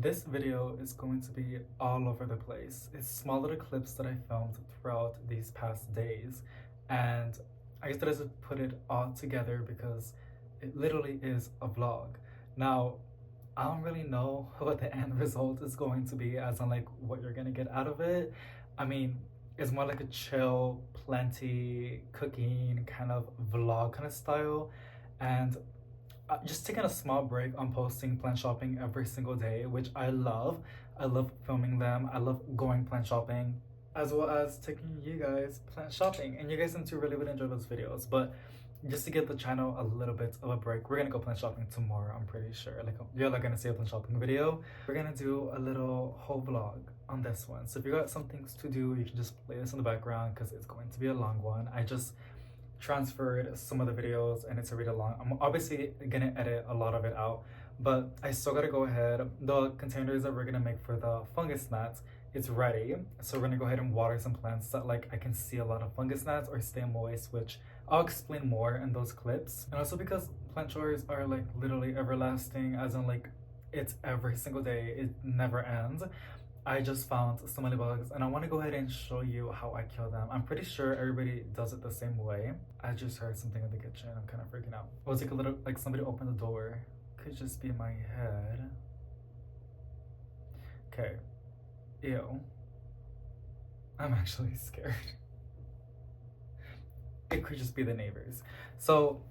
This video is going to be all over the place. It's small little clips that I filmed throughout these past days, and I just decided to put it all together because it literally is a vlog. Now, I don't really know what the end result is going to be, as in like what you're gonna get out of it. I mean, it's more like a chill, plenty cooking kind of vlog kind of style, and just taking a small break on posting plant shopping every single day, which I love. I love filming them. I love going plant shopping, as well as taking you guys plant shopping. And you guys seem to really enjoy those videos. But just to give the channel a little bit of a break, we're gonna go plant shopping tomorrow, I'm pretty sure. Like, you're not gonna see a plant shopping video. We're gonna do a little whole vlog on this one. So if you got some things to do, you can just play this in the background because it's going to be a long one. I just transferred some of the videos and it's already long. I'm obviously gonna edit a lot of it out, but I still gotta go ahead. The containers that we're gonna make for the fungus gnats, it's ready. So we're gonna go ahead and water some plants that like I can see a lot of fungus gnats or stay moist, which I'll explain more in those clips. And also because plant chores are like literally everlasting, as in like it's every single day, it never ends. I just found so many bugs and I want to go ahead and show you how I kill them. I'm pretty sure everybody does it the same way. I just heard something in the kitchen. I'm kind of freaking out. It was like a little, like somebody opened the door. Could just be my head. Okay. Ew. I'm actually scared. It could just be the neighbors. So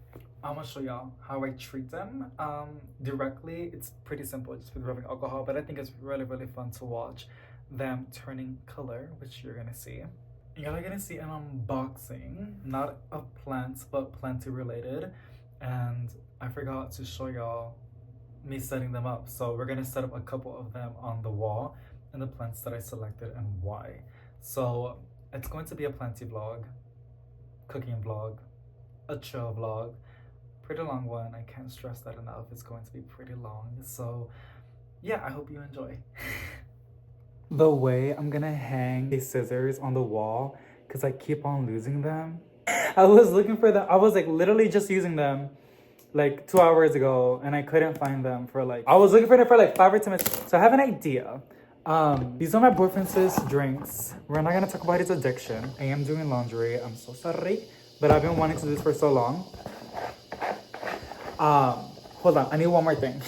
I'm gonna show y'all how I treat them directly. It's pretty simple, just with rubbing alcohol, but I think it's really fun to watch them turning color, which you're gonna see. Y'all are gonna see an unboxing, not of plants but plenty related, and I forgot to show y'all me setting them up. So we're gonna set up a couple of them on the wall and the plants that I selected and why. So it's going to be a plenty vlog, cooking vlog, a chill vlog, pretty long one. I can't stress that enough. It's going to be pretty long. So yeah, I hope you enjoy. The way I'm gonna hang these scissors on the wall, because I keep on losing them. I was looking for them. I was like literally just using them like 2 hours ago and I couldn't find them for like, I was looking for them for like 5 or 10 minutes. So I have an idea. These are my boyfriend's drinks. We're not gonna talk about his addiction. I am doing laundry. I'm so sorry, but I've been wanting to do this for so long. Hold on, I need one more thing.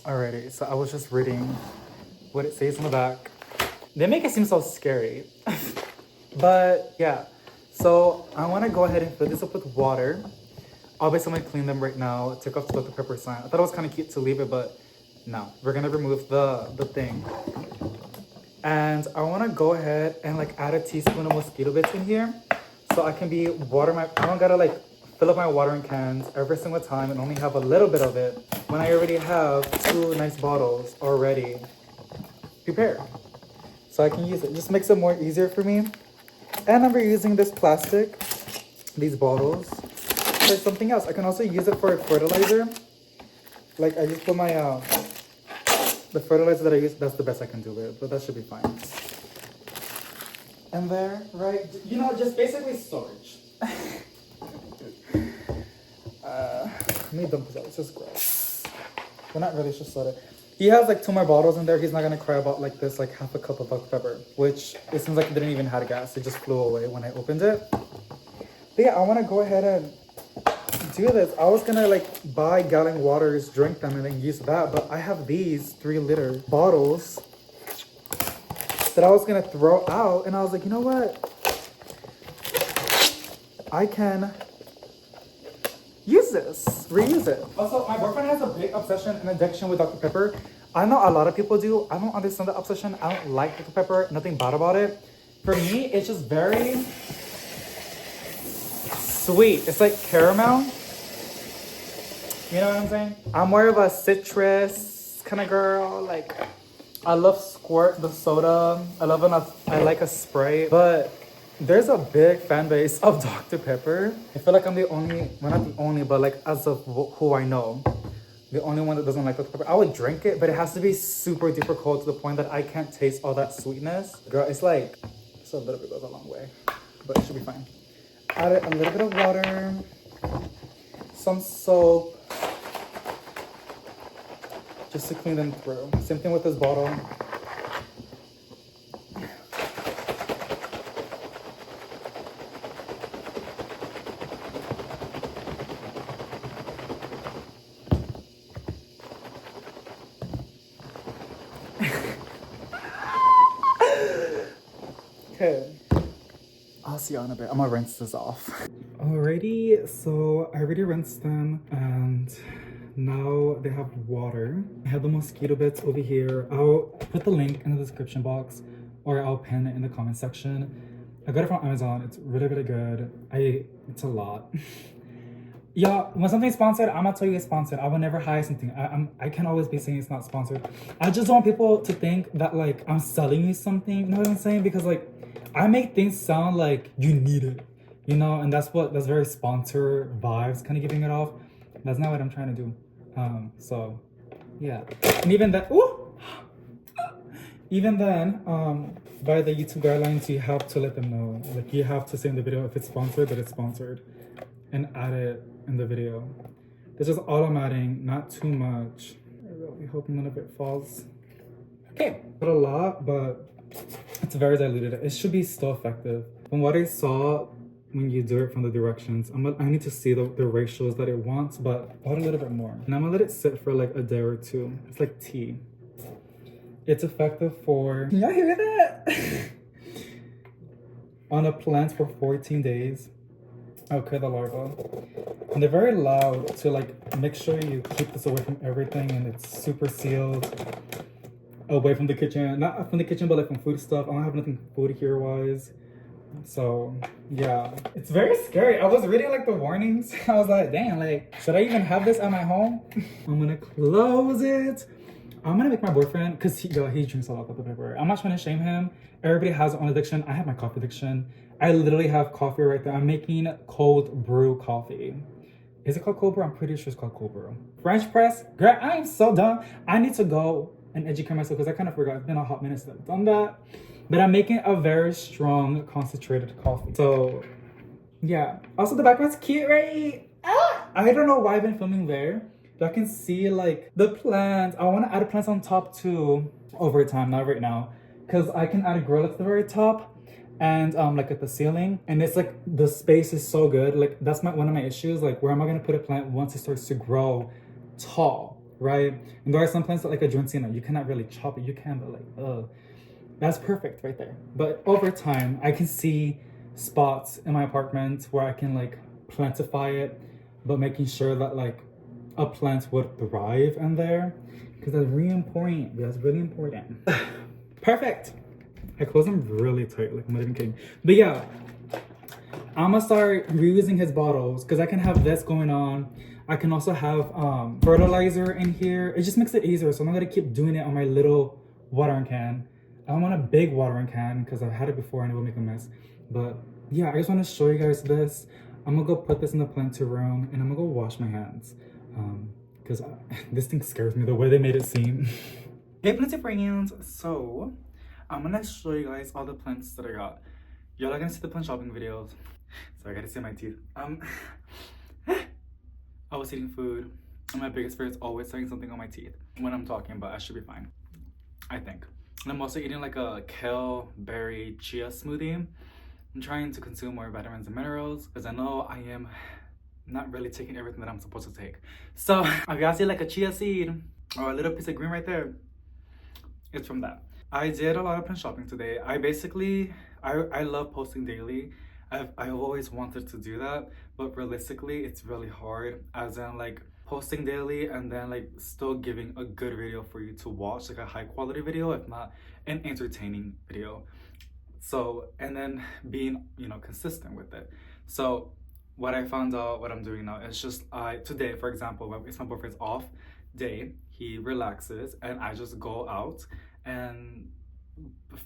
Alrighty, so I was just reading what it says on the back. They make it seem so scary. But yeah, so I wanna go ahead and fill this up with water. Obviously I'm gonna clean them right now, take off the Dr. Pepper sign. I thought it was kind of cute to leave it, but no. We're gonna remove the thing. And I wanna go ahead and like add a teaspoon of mosquito bits in here so I can be I don't gotta like fill up my watering cans every single time and only have a little bit of it when I already have 2 nice bottles already prepared. So I can use it. Just makes it more easier for me. And I'm reusing this plastic, these bottles, for something else. I can also use it for fertilizer. Like I just put my, the fertilizer that I use, that's the best I can do with it, but that should be fine. And there, right? You know, just basically storage. Let me dump this out. It's just gross. Well, not really. It's just soda. He has like 2 more bottles in there. He's not gonna cry about like this, like half a cup of Dr. Pepper, which it seems like it didn't even have gas. It just flew away when I opened it. But yeah, I want to go ahead and do this. I was gonna like buy gallon waters, drink them, and then use that. But I have these 3-liter bottles that I was gonna throw out, and I was like, you know what? I can use this, reuse it. Also, my boyfriend has a big obsession and addiction with Dr. Pepper. I know a lot of people do. I don't understand the obsession. I don't like Dr. Pepper, nothing bad about it. For me, it's just very sweet. It's like caramel. You know what I'm saying? I'm more of a citrus kind of girl. Like, I love Squirt, the soda. I like a spray, but there's a big fan base of Dr. Pepper. I feel like I'm the only, well not the only, but like as of who I know, the only one that doesn't like Dr. Pepper. I would drink it, but it has to be super duper cold to the point that I can't taste all that sweetness. Girl, it's like, just a little bit goes a long way, but it should be fine. Add a little bit of water, some soap, just to clean them through. Same thing with this bottle. Okay, I'll see you in a bit. I'm gonna rinse this off. Alrighty, so I already rinsed them and now they have water. I have the mosquito bits over here. I'll put the link in the description box or I'll pin it in the comment section. I got it from Amazon. It's really, really good. It's a lot. Yeah, when something's sponsored, I'm gonna tell you it's sponsored. I will never hide something. I can always be saying it's not sponsored. I just don't want people to think that like I'm selling you something. You know what I'm saying? Because like I make things sound like you need it, you know, and that's very sponsor vibes kind of giving it off. That's not what I'm trying to do. So yeah, and even that, by the YouTube guidelines, you have to let them know. Like you have to say in the video if it's sponsored that it's sponsored, and add it in the video. This is all I'm adding, not too much. I really hope none of it falls. Okay, not a lot, but it's very diluted. It should be still effective. From what I saw, when you do it from the directions, I need to see the ratios that it wants, but add a little bit more. And I'm gonna let it sit for like a day or two. It's like tea. It's effective for, can y'all hear that? On a plant for 14 days. Okay, the larva. And they're very loud, so like make sure you keep this away from everything and it's super sealed. Away from the kitchen. Not from the kitchen, but like from food stuff. I don't have nothing food here wise. So yeah, it's very scary. I was reading like the warnings. I was like, damn, like, should I even have this at my home? I'm gonna close it. I'm gonna make my boyfriend, cause he drinks a lot of pepper. I'm not trying to shame him. Everybody has their own addiction. I have my coffee addiction. I literally have coffee right there. I'm making cold brew coffee. Is it called cold brew? I'm pretty sure it's called cold brew. French press? Girl, I am so dumb. I need to go and educate myself because I kind of forgot. It's been a hot minute since I've done that. But I'm making a very strong concentrated coffee. So yeah. Also the background's cute, right? I don't know why I've been filming there. But I can see like the plants. I want to add plants on top too over time, not right now. Because I can add a grill at the very top and like at the ceiling. And it's like the space is so good. Like that's one of my issues. Like where am I going to put a plant once it starts to grow tall, right? And there are some plants that like a Georgina, you cannot really chop it. You can, but like, that's perfect right there. But over time, I can see spots in my apartment where I can like plantify it, but making sure that like a plant would thrive in there, because that's really important. That's really important. Perfect. I close them really tight, like I'm not even kidding. But yeah, I'm gonna start reusing his bottles because I can have this going on. I can also have fertilizer in here. It just makes it easier. So I'm not gonna keep doing it on my little watering can. I don't want a big watering can because I've had it before and it will make a mess. But yeah, I just want to show you guys this. I'm gonna go put this in the planter room and I'm gonna go wash my hands. Because this thing scares me the way they made it seem. Hey planter friends, so I'm gonna show you guys all the plants that I got. Y'all are gonna see the plant shopping videos. So I gotta see my teeth. I was eating food and my biggest fear is always saying something on my teeth when I'm talking, but I should be fine, I think. And I'm also eating like a kale berry chia smoothie. I'm trying to consume more vitamins and minerals because I know I am not really taking everything that I'm supposed to take. So if you guys see like a chia seed or a little piece of green right there, it's from that. I did a lot of plant shopping today. I love posting daily. I've always wanted to do that, but realistically it's really hard, as in like posting daily and then like still giving a good video for you to watch, like a high quality video, if not an entertaining video. So, and then being, you know, consistent with it. So what I found out, what I'm doing now is just today, for example, when it's my boyfriend's off day, he relaxes and I just go out and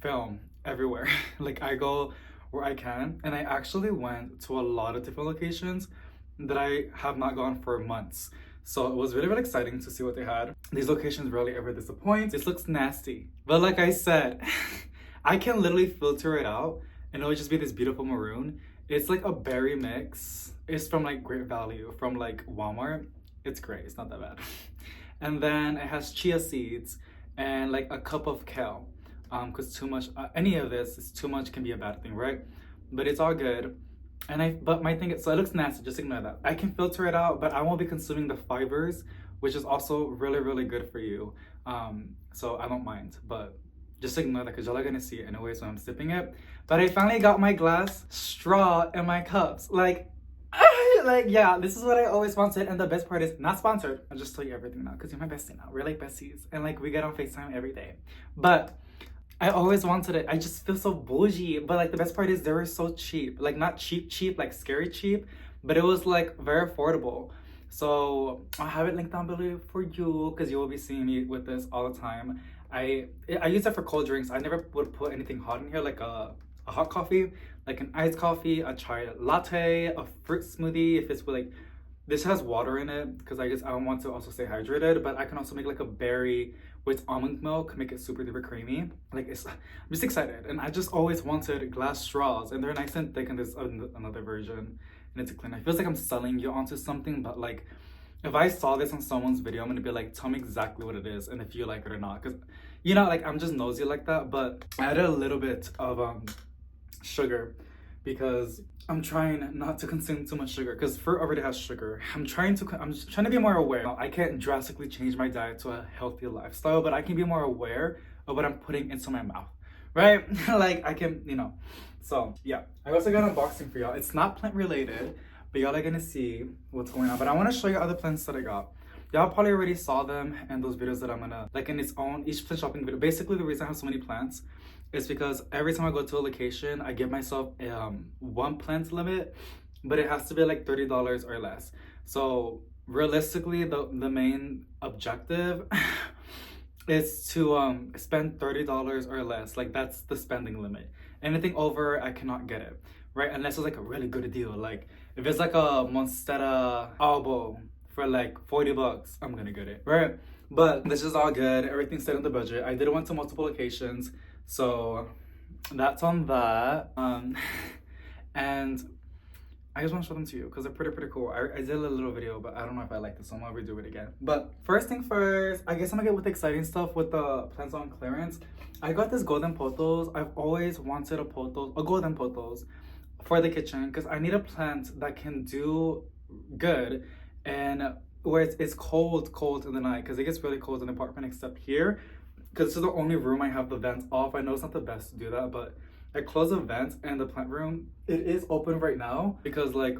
film everywhere. Like I go where I can, and I actually went to a lot of different locations that I have not gone for months. So it was really, really exciting to see what they had. These locations rarely ever disappoint. This looks nasty, but like I said, I can literally filter it out and it'll just be this beautiful maroon. It's like a berry mix. It's from like great value from like Walmart. It's great, it's not that bad. And then it has chia seeds and like a cup of kale. Because too much, any of this is too much can be a bad thing, right? But it's all good. But my thing is, so it looks nasty, just ignore that. I can filter it out, but I won't be consuming the fibers, which is also really, really good for you. So I don't mind, but just ignore that because y'all are gonna see it anyways when I'm sipping it. But I finally got my glass straw in my cups. Like, yeah, this is what I always wanted. And the best part is not sponsored. I'll just tell you everything now because you're my bestie now. We're like besties. And like we get on FaceTime every day. But I always wanted it. I just feel so bougie. But like the best part is they were so cheap. Like not cheap, cheap, like scary cheap. But it was like very affordable. So I have it linked down below for you because you will be seeing me with this all the time. I use it for cold drinks. I never would put anything hot in here, like a hot coffee, like an iced coffee, a chai latte, a fruit smoothie. If it's with like, this has water in it because I guess I don't want to also stay hydrated, but I can also make like a berry with almond milk, make it super duper creamy. Like I'm just excited. And I just always wanted glass straws and they're nice and thick, and there's another version and it's clean. It feels like I'm selling you onto something, but like if I saw this on someone's video, I'm gonna be like, tell me exactly what it is and if you like it or not. Because, you know, like I'm just nosy like that. But I added a little bit of sugar because I'm trying not to consume too much sugar because fruit already has sugar. I'm trying to be more aware. I can't drastically change my diet to a healthy lifestyle, but I can be more aware of what I'm putting into my mouth, right? Like I can, you know. So yeah, I also got an unboxing for y'all. It's not plant related, but y'all are gonna see what's going on. But I want to show you other plants that I got. Y'all probably already saw them in those videos that I'm gonna, like in its own, each plant shopping video. Basically, the reason I have so many plants is because every time I go to a location, I give myself one plant limit, but it has to be like $30 or less. So realistically, the main objective is to spend $30 or less. Like that's the spending limit. Anything over, I cannot get it, right? Unless it's like a really good deal. Like if it's like a Monstera elbow for like 40 bucks, I'm gonna get it, right? But this is all good. Everything's set in the budget. I did went to multiple locations, so that's on that. And I just want to show them to you because they're pretty cool. I did a little video, but I don't know if I like this, so I'm gonna redo it again. But first thing first, I guess I'm gonna get with the exciting stuff with the plants on clearance. I got this golden pothos. I've always wanted a golden pothos for the kitchen because I need a plant that can do good and where it's cold in the night because it gets really cold in the apartment except here because this is the only room I have the vents off. I know it's not the best to do that, but I close the vents and the plant room, it is open right now because like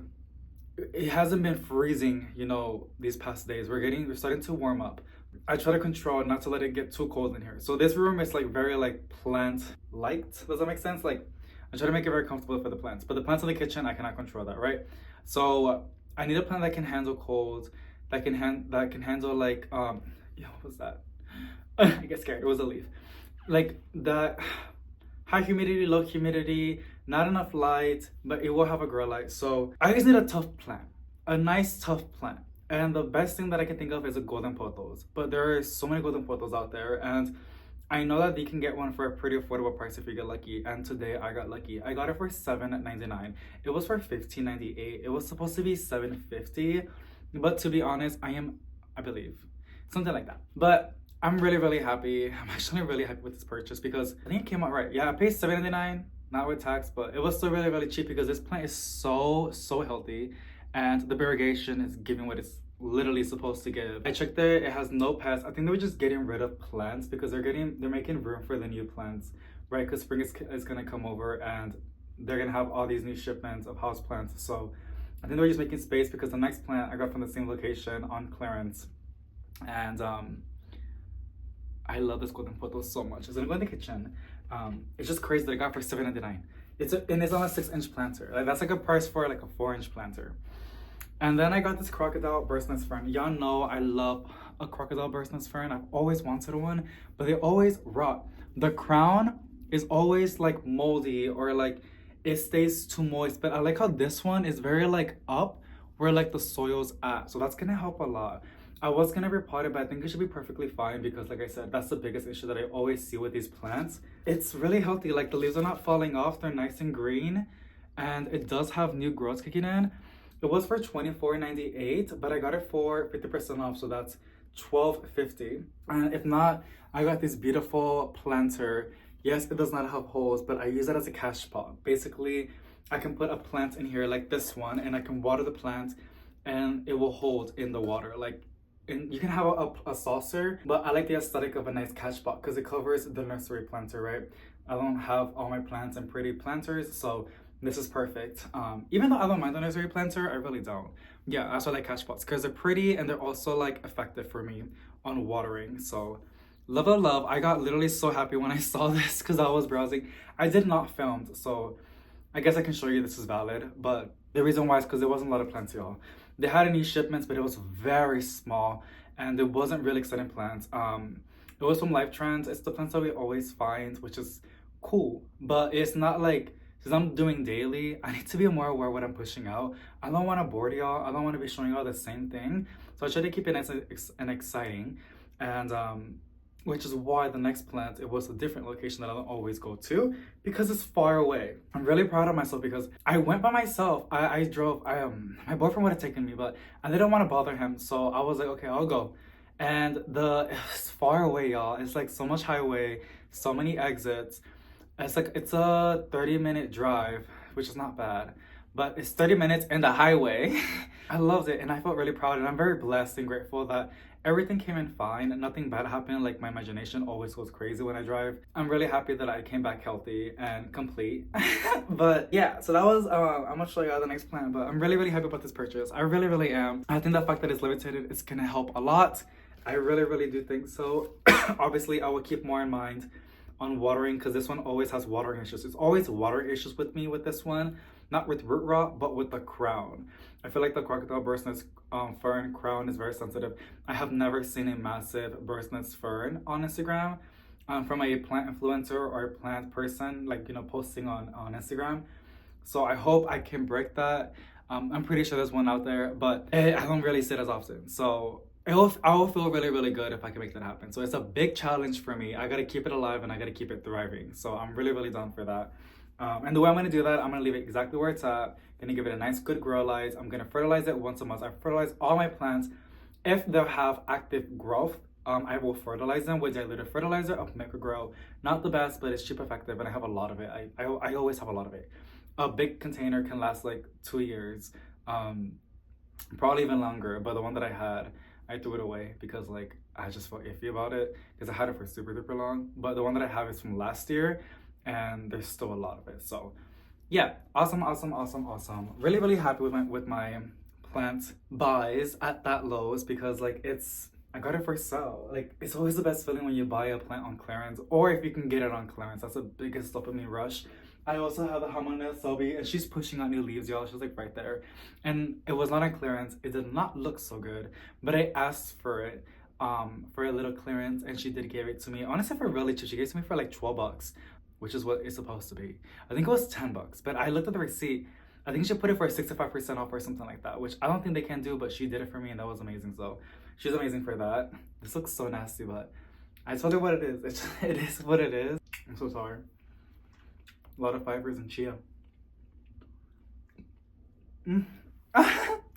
it hasn't been freezing, you know, these past days. We're starting to warm up. I try to control not to let it get too cold in here. So this room is like very like plant light. Does that make sense? Like I try to make it very comfortable for the plants, but the plants in the kitchen, I cannot control that, right? So I need a plant that can handle cold, that can handle like what was that? I get scared. It was a leaf. Like that high humidity, low humidity, not enough light, but it will have a grow light. So I just need a tough plant, a nice tough plant. And the best thing that I can think of is a golden pothos. But there are so many golden pothos out there, and I know that you can get one for a pretty affordable price if you get lucky. And today I got lucky. I got it for $7.99. It was for $15.98. It was supposed to be $7.50, but to be honest, I believe something like that. But I'm really happy. I'm actually really happy with this purchase because I think it came out right. Yeah, I paid $7.99, not with tax, but it was still really cheap because this plant is so healthy and the irrigation is giving what it's literally supposed to give. I checked there, it has no pests. I think they were just getting rid of plants because they're making room for the new plants, right? Because spring is gonna come over and they're gonna have all these new shipments of house plants. So I think they were just making space because the next plant I got from the same location on clearance. And I love this golden pothos so much. It's gonna go in the kitchen. It's just crazy that I got for $7.99. It's on a 6-inch planter. Like that's like a price for like a 4-inch planter. And then I got this crocodile burst nest fern. Y'all know I love a crocodile burst nest fern. I've always wanted one, but they always rot. The crown is always like moldy or like it stays too moist. But I like how this one is very like up where like the soil's at. So that's gonna help a lot. I was gonna repot it, but I think it should be perfectly fine because like I said, that's the biggest issue that I always see with these plants. It's really healthy. Like the leaves are not falling off. They're nice and green and it does have new growth kicking in. It was for $24.98, but I got it for 50% off, so that's $12.50. And if not, I got this beautiful planter. Yes, it does not have holes, but I use it as a cash pot. Basically, I can put a plant in here like this one, and I can water the plant, and it will hold in the water. Like, and you can have a saucer, but I like the aesthetic of a nice cash pot because it covers the nursery planter, right? I don't have all my plants in pretty planters, so this is perfect. Even though I don't mind the nursery planter, I really don't. Yeah, that's why I like cash pots because they're pretty and they're also like effective for me on watering. So love, love, love. I got literally so happy when I saw this because I was browsing. I did not film, so I guess I can show you this is valid, but the reason why is because there wasn't a lot of plants, y'all. They had any shipments, but it was very small and it wasn't really exciting plants. It was from Life Trends. It's the plants that we always find, which is cool, but it's not like, since I'm doing daily, I need to be more aware of what I'm pushing out. I don't want to bore y'all. I don't want to be showing y'all the same thing. So I try to keep it nice and exciting. And which is why the next plant, it was a different location that I don't always go to because it's far away. I'm really proud of myself because I went by myself. I drove. My boyfriend would have taken me, but I didn't want to bother him. So I was like, okay, I'll go. And it's far away, y'all. It's like so much highway, so many exits. It's a 30-minute drive, which is not bad, but it's 30 minutes in the highway. I loved it and I felt really proud, and I'm very blessed and grateful that everything came in fine and nothing bad happened. Like, my imagination always goes crazy when I drive. I'm really happy that I came back healthy and complete. But yeah, so that was, I'm gonna show you the next plan, but I'm really, really happy about this purchase. I really, really am. I think the fact that it's limited is gonna help a lot. I really, really do think so. Obviously, I will keep more in mind on watering because this one always has watering issues. It's always water issues with me with this one, not with root rot, but with the crown. I feel like the crocodile burst nest fern crown is very sensitive. I have never seen a massive burst nest fern on Instagram from a plant influencer or a plant person, like, you know, posting on Instagram. So I hope I can break that. I'm pretty sure there's one out there, but I don't really see it as often. So I will feel really, really good if I can make that happen. So it's a big challenge for me. I gotta keep it alive and I gotta keep it thriving. So I'm really, really down for that. And the way I'm gonna do that, I'm gonna leave it exactly where it's at. Gonna give it a nice, good grow light. I'm gonna fertilize it once a month. I fertilize all my plants. If they have active growth, I will fertilize them with diluted fertilizer of Microgrow. Not the best, but it's cheap, effective, and I have a lot of it. I always have a lot of it. A big container can last like 2 years, probably even longer. But the one that I threw it away because like I just felt iffy about it because I had it for super duper long. But the one that I have is from last year and there's still a lot of it. So yeah, awesome. Really, really happy with my plant buys at that Lowe's because like I got it for sale. Like, it's always the best feeling when you buy a plant on clearance, or if you can get it on clearance. That's the biggest dopamine rush. I also have the Hamana Sobi, and she's pushing out new leaves, y'all. She's like right there. And it was not on clearance. It did not look so good, but I asked for it for a little clearance, and she did give it to me. Honestly, for really cheap. She gave it to me for like $12, which is what it's supposed to be. I think it was $10, but I looked at the receipt. I think she put it for 65% off or something like that, which I don't think they can do, but she did it for me, and that was amazing. So she's amazing for that. This looks so nasty, but I told her what it is. It is what it is. I'm so sorry. A lot of fibers and chia.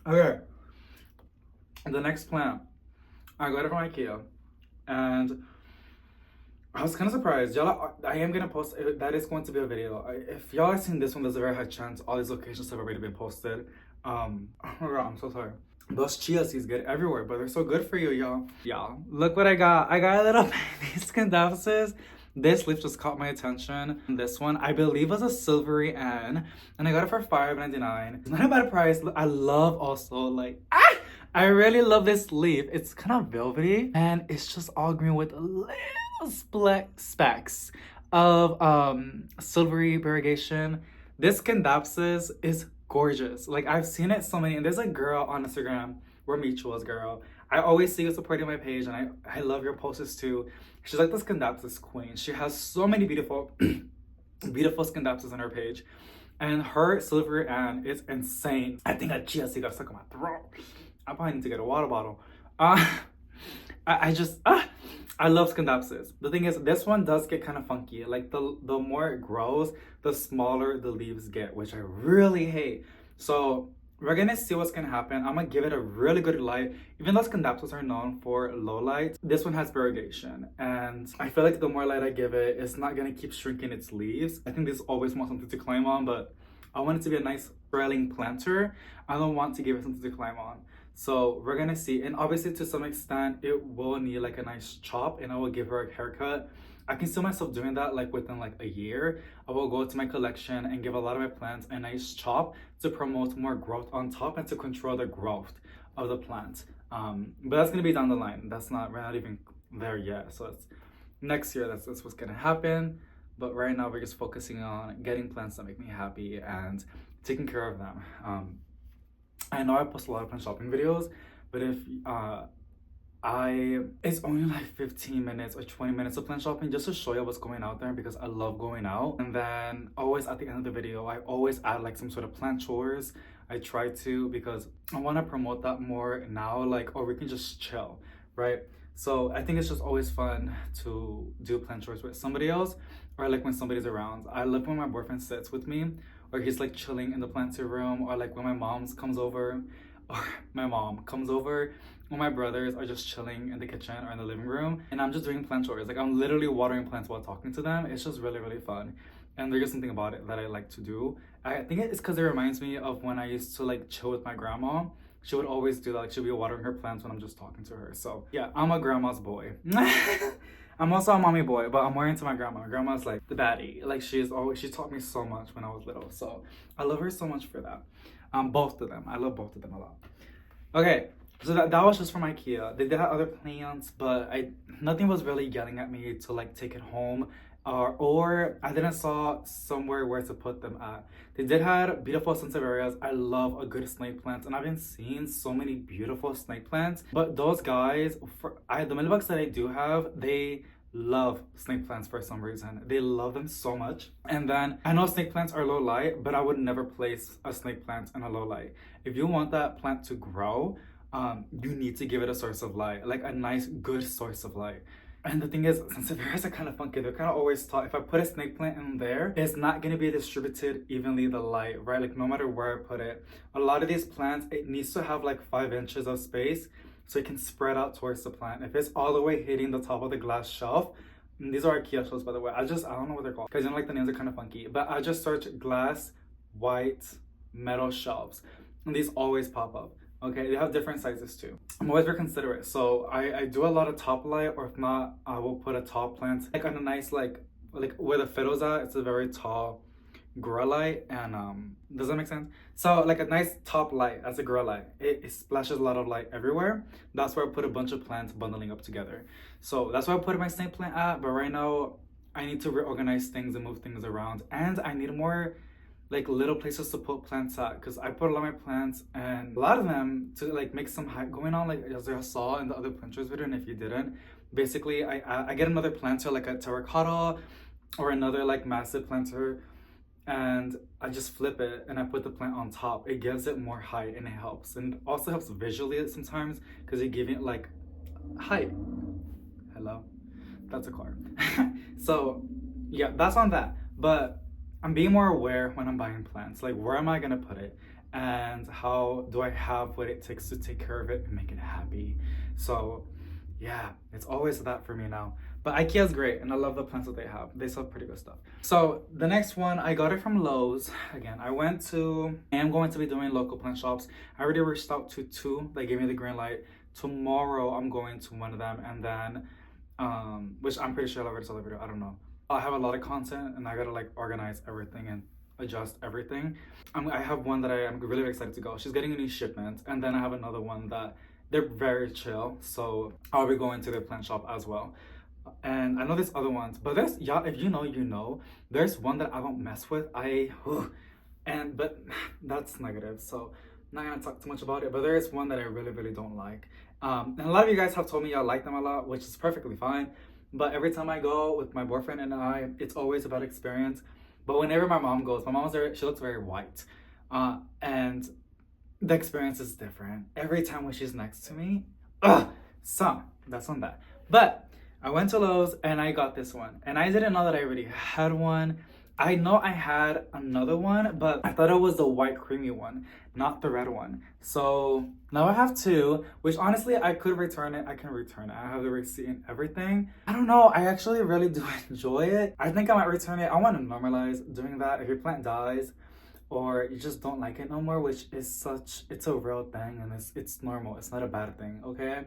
Okay. The next plant, I got it from IKEA, and I was kind of surprised. Y'all, I am gonna post. That is going to be a video. If y'all have seen this one, there's a very high chance all these locations have already been posted. Oh my god, I'm so sorry. Those chia seeds get everywhere, but they're so good for you, y'all. Y'all, look what I got. I got a little baby Scandapsis. This leaf just caught my attention. This one, I believe, was a silvery N, and I got it for $5.99. It's not a bad price. I love also, like, I really love this leaf. It's kind of velvety, and it's just all green with little specks of silvery variegation. This Scandapsis is gorgeous. Like, I've seen it so many, and there's a girl on Instagram, we're mutuals, girl. I always see you supporting my page, and I love your posts too. She's like the Scandapsis queen. She has so many beautiful, beautiful Scandapsis on her page. And her silvery Ann is insane. I think a chia seed got stuck in my throat. I probably need to get a water bottle. I love Scandapsis. The thing is, this one does get kind of funky. Like, the more it grows, the smaller the leaves get, which I really hate. So we're gonna see what's gonna happen. I'm gonna give it a really good light. Even though Scandaptus are known for low light, this one has variegation. And I feel like the more light I give it, it's not gonna keep shrinking its leaves. I think this always wants something to climb on, but I want it to be a nice trailing planter. I don't want to give it something to climb on. So we're gonna see. And obviously to some extent, it will need like a nice chop, and I will give her a haircut. I can see myself doing that like within like a year. I will go to my collection and give a lot of my plants a nice chop to promote more growth on top and to control the growth of the plant. But that's gonna be down the line. We're not even there yet. So it's next year, that's what's gonna happen. But right now we're just focusing on getting plants that make me happy and taking care of them. I know I post a lot of plant shopping videos, but if it's only like 15 minutes or 20 minutes of plant shopping just to show you what's going out there, because I love going out. And then always at the end of the video, I always add like some sort of plant chores. I try to, because I want to promote that more now, like, or we can just chill, right? So I think it's just always fun to do plant chores with somebody else, or like when somebody's around. I love when my boyfriend sits with me, or he's like chilling in the planter room, or like when my mom comes over, when my brothers are just chilling in the kitchen or in the living room, and I'm just doing plant chores. Like I'm literally watering plants while talking to them. It's just really, really fun. And there's just something about it that I like to do. I think it's because it reminds me of when I used to like chill with my grandma. She would always do that. Like she'd be watering her plants when I'm just talking to her. So yeah, I'm a grandma's boy. I'm also a mommy boy, but I'm more into my grandma. My grandma's like the baddie. Like she taught me so much when I was little. So I love her so much for that. Both of them. I love both of them a lot. Okay, so that was just from IKEA. They did have other plants, but nothing was really yelling at me to like take it home. Or I didn't saw somewhere where to put them at. They did have beautiful sansevierias. I love a good snake plant, and I've been seeing so many beautiful snake plants. But those guys, the millibugs that I do have, they love snake plants for some reason. They love them so much. And then I know snake plants are low light, but I would never place a snake plant in a low light. If you want that plant to grow, you need to give it a source of light, like a nice, good source of light. And the thing is, sansevierias are kind of funky. They're kind of always taught, if I put a snake plant in there, it's not going to be distributed evenly, the light, right? Like no matter where I put it. A lot of these plants, it needs to have like 5 inches of space so it can spread out towards the plant. If it's all the way hitting the top of the glass shelf, and these are IKEA shelves, by the way. I don't know what they're called, because like the names are kind of funky. But I just search glass, white, metal shelves, and these always pop up. Okay, they have different sizes too. I'm always very considerate. So I do a lot of top light, or if not, I will put a top plant like on a nice like where the fiddle's at. It's a very tall grow light, and does that make sense? So like a nice top light as a grow light, it splashes a lot of light everywhere. That's where I put a bunch of plants bundling up together. So that's where I put my snake plant at. But right now I need to reorganize things and move things around, and I need more like little places to put plants at, because I put a lot of my plants, and a lot of them, to like make some hype going on, like as you saw in the other planters video. And if you didn't, basically I get another planter, like a terracotta or another like massive planter, and I just flip it and I put the plant on top. It gives it more height and it helps, and it also helps visually sometimes because you're giving it like height. Hello, that's a car. So yeah, that's on that. But I'm being more aware when I'm buying plants, like where am I gonna put it, and how do I have what it takes to take care of it and make it happy. So yeah, it's always that for me now. But IKEA's great, and I love the plants that they have. They sell pretty good stuff. So the next one, I got it from Lowe's. Again, I am going to be doing local plant shops. I already reached out to 2. They gave me the green light. Tomorrow I'm going to one of them, and then which I'm pretty sure I already saw the video, I don't know. I have a lot of content, and I gotta like organize everything and adjust everything. I have one that I am really excited to go. She's getting a new shipment, and then I have another one that they're very chill, so I'll be going to the plant shop as well. And I know there's other ones, but there's, yeah, if you know, there's one that I don't mess with. But that's negative, so I'm not gonna talk too much about it. But there is one that I really, really don't like. And a lot of you guys have told me y'all like them a lot, which is perfectly fine. But every time I go with my boyfriend and it's always about experience. But whenever my mom goes, my mom's there, she looks very white. And the experience is different. Every time when she's next to me, so that's on that. But I went to Lowe's and I got this one. And I didn't know that I already had one. I know I had another one, but I thought it was the white creamy one, not the red one. So now I have two, which honestly I could return it. I can return it. I have the receipt and everything. I don't know. I actually really do enjoy it. I think I might return it. I want to normalize doing that. If your plant dies or you just don't like it no more, which is it's a real thing and it's normal. It's not a bad thing, okay?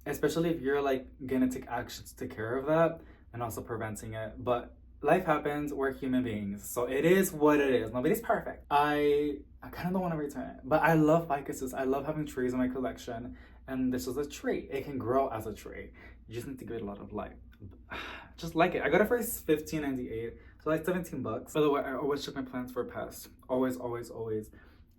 Especially if you're like gonna take actions to take care of that and also preventing it. But life happens, we're human beings, so it is what it is. Nobody's perfect. I kind of don't want to return it, but I love ficuses. I love having trees in my collection, and this is a tree. It can grow as a tree. You just need to give it a lot of light. Just like it. I got it for $15.98, so like $17. By the way, I always check my plants for pests. Always, always, always.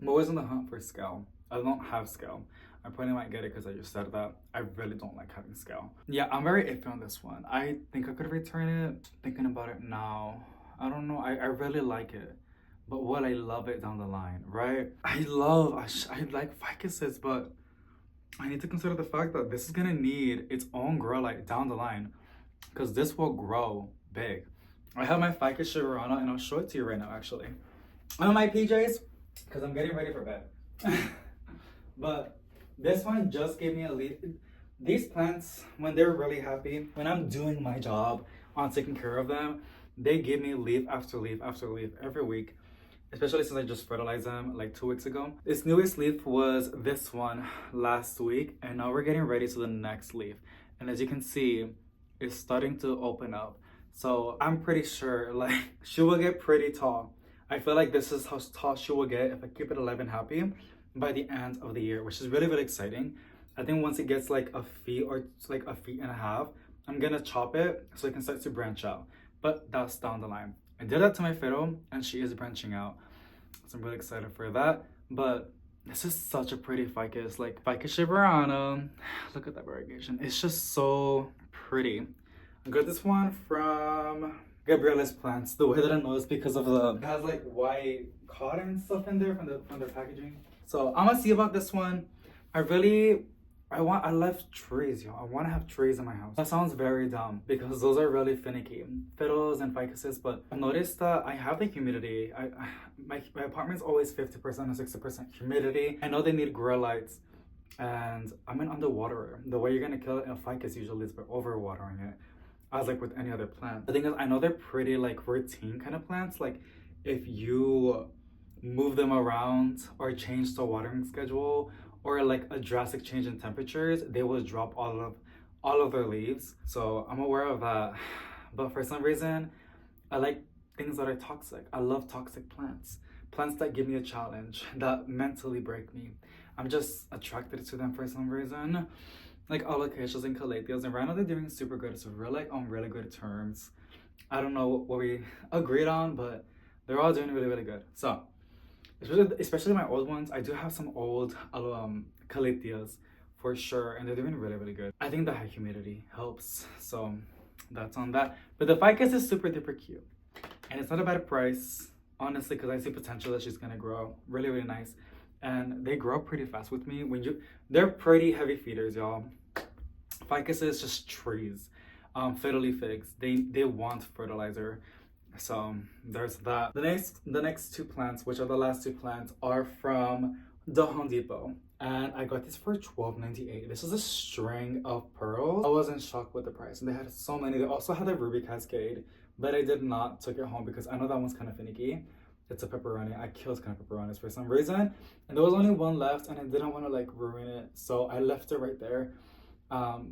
I'm always on the hunt for scale. I don't have scale. I probably might get it because I just said that. I really don't like having scale. Yeah, I'm very iffy on this one. I think I could return it. Thinking about it now, I don't know. I really like it, but will I love it down the line, right? I like ficuses, but I need to consider the fact that this is gonna need its own grow light down the line, because this will grow big. I have my ficus shiverana, and I'll show it to you right now, actually. On my PJs, because I'm getting ready for bed. But this one just gave me a leaf. These plants, when they're really happy, when I'm doing my job on taking care of them, they give me leaf after leaf after leaf every week, especially since I just fertilized them like 2 weeks ago. This newest leaf was this one last week, and now we're getting ready to the next leaf. And as you can see, it's starting to open up. So I'm pretty sure like she will get pretty tall. I feel like this is how tall she will get if I keep it alive and happy by the end of the year, which is really, really exciting. I think once it gets like a feet or like a feet and a half, I'm gonna chop it so it can start to branch out. But that's down the line. I did that to my fiddle and she is branching out. So I'm really excited for that. But this is such a pretty ficus, like Ficus shiverana. Look at that variegation. It's just so pretty. I got this one from Gabriella's Plants. The way that I know is because of it has like white cotton stuff in there from their packaging. So I'm gonna see about this one. I love trees, yo. I want to have trees in my house. That sounds very dumb because those are really finicky, fiddles and ficuses. But I noticed that I have the humidity. My apartment's always 50% or 60% humidity. I know they need grow lights, and I'm an underwaterer. The way you're gonna kill a ficus usually is by overwatering it, as like with any other plant. The thing is, I know they're pretty like routine kind of plants. Like if you move them around or change the watering schedule or like a drastic change in temperatures, they will drop all of their leaves. So I'm aware of that. But for some reason, I like things that are toxic. I love toxic plants. Plants that give me a challenge, that mentally break me. I'm just attracted to them for some reason. Like alocasias and calatheas, and right now they're doing super good. So we're like on really good terms. I don't know what we agreed on, but they're all doing really, really good. So especially my old ones, I do have some old calatheas for sure, and they're doing really, really good. I think the high humidity helps, so that's on that. But the ficus is super duper cute, and it's not a bad price, honestly, because I see potential that she's gonna grow really, really nice, and they grow pretty fast with me. They're pretty heavy feeders, y'all. Ficus is just trees. Fiddly figs, they want fertilizer. So there's that. The next two plants, which are the last two plants, are from the Home Depot. And I got this for $12.98. This is a string of pearls. I was in shock with the price. And they had so many. They also had a ruby cascade, but I did not take it home because I know that one's kind of finicky. It's a pepperoni. I killed kind of pepperonis for some reason. And there was only one left and I didn't want to like ruin it. So I left it right there.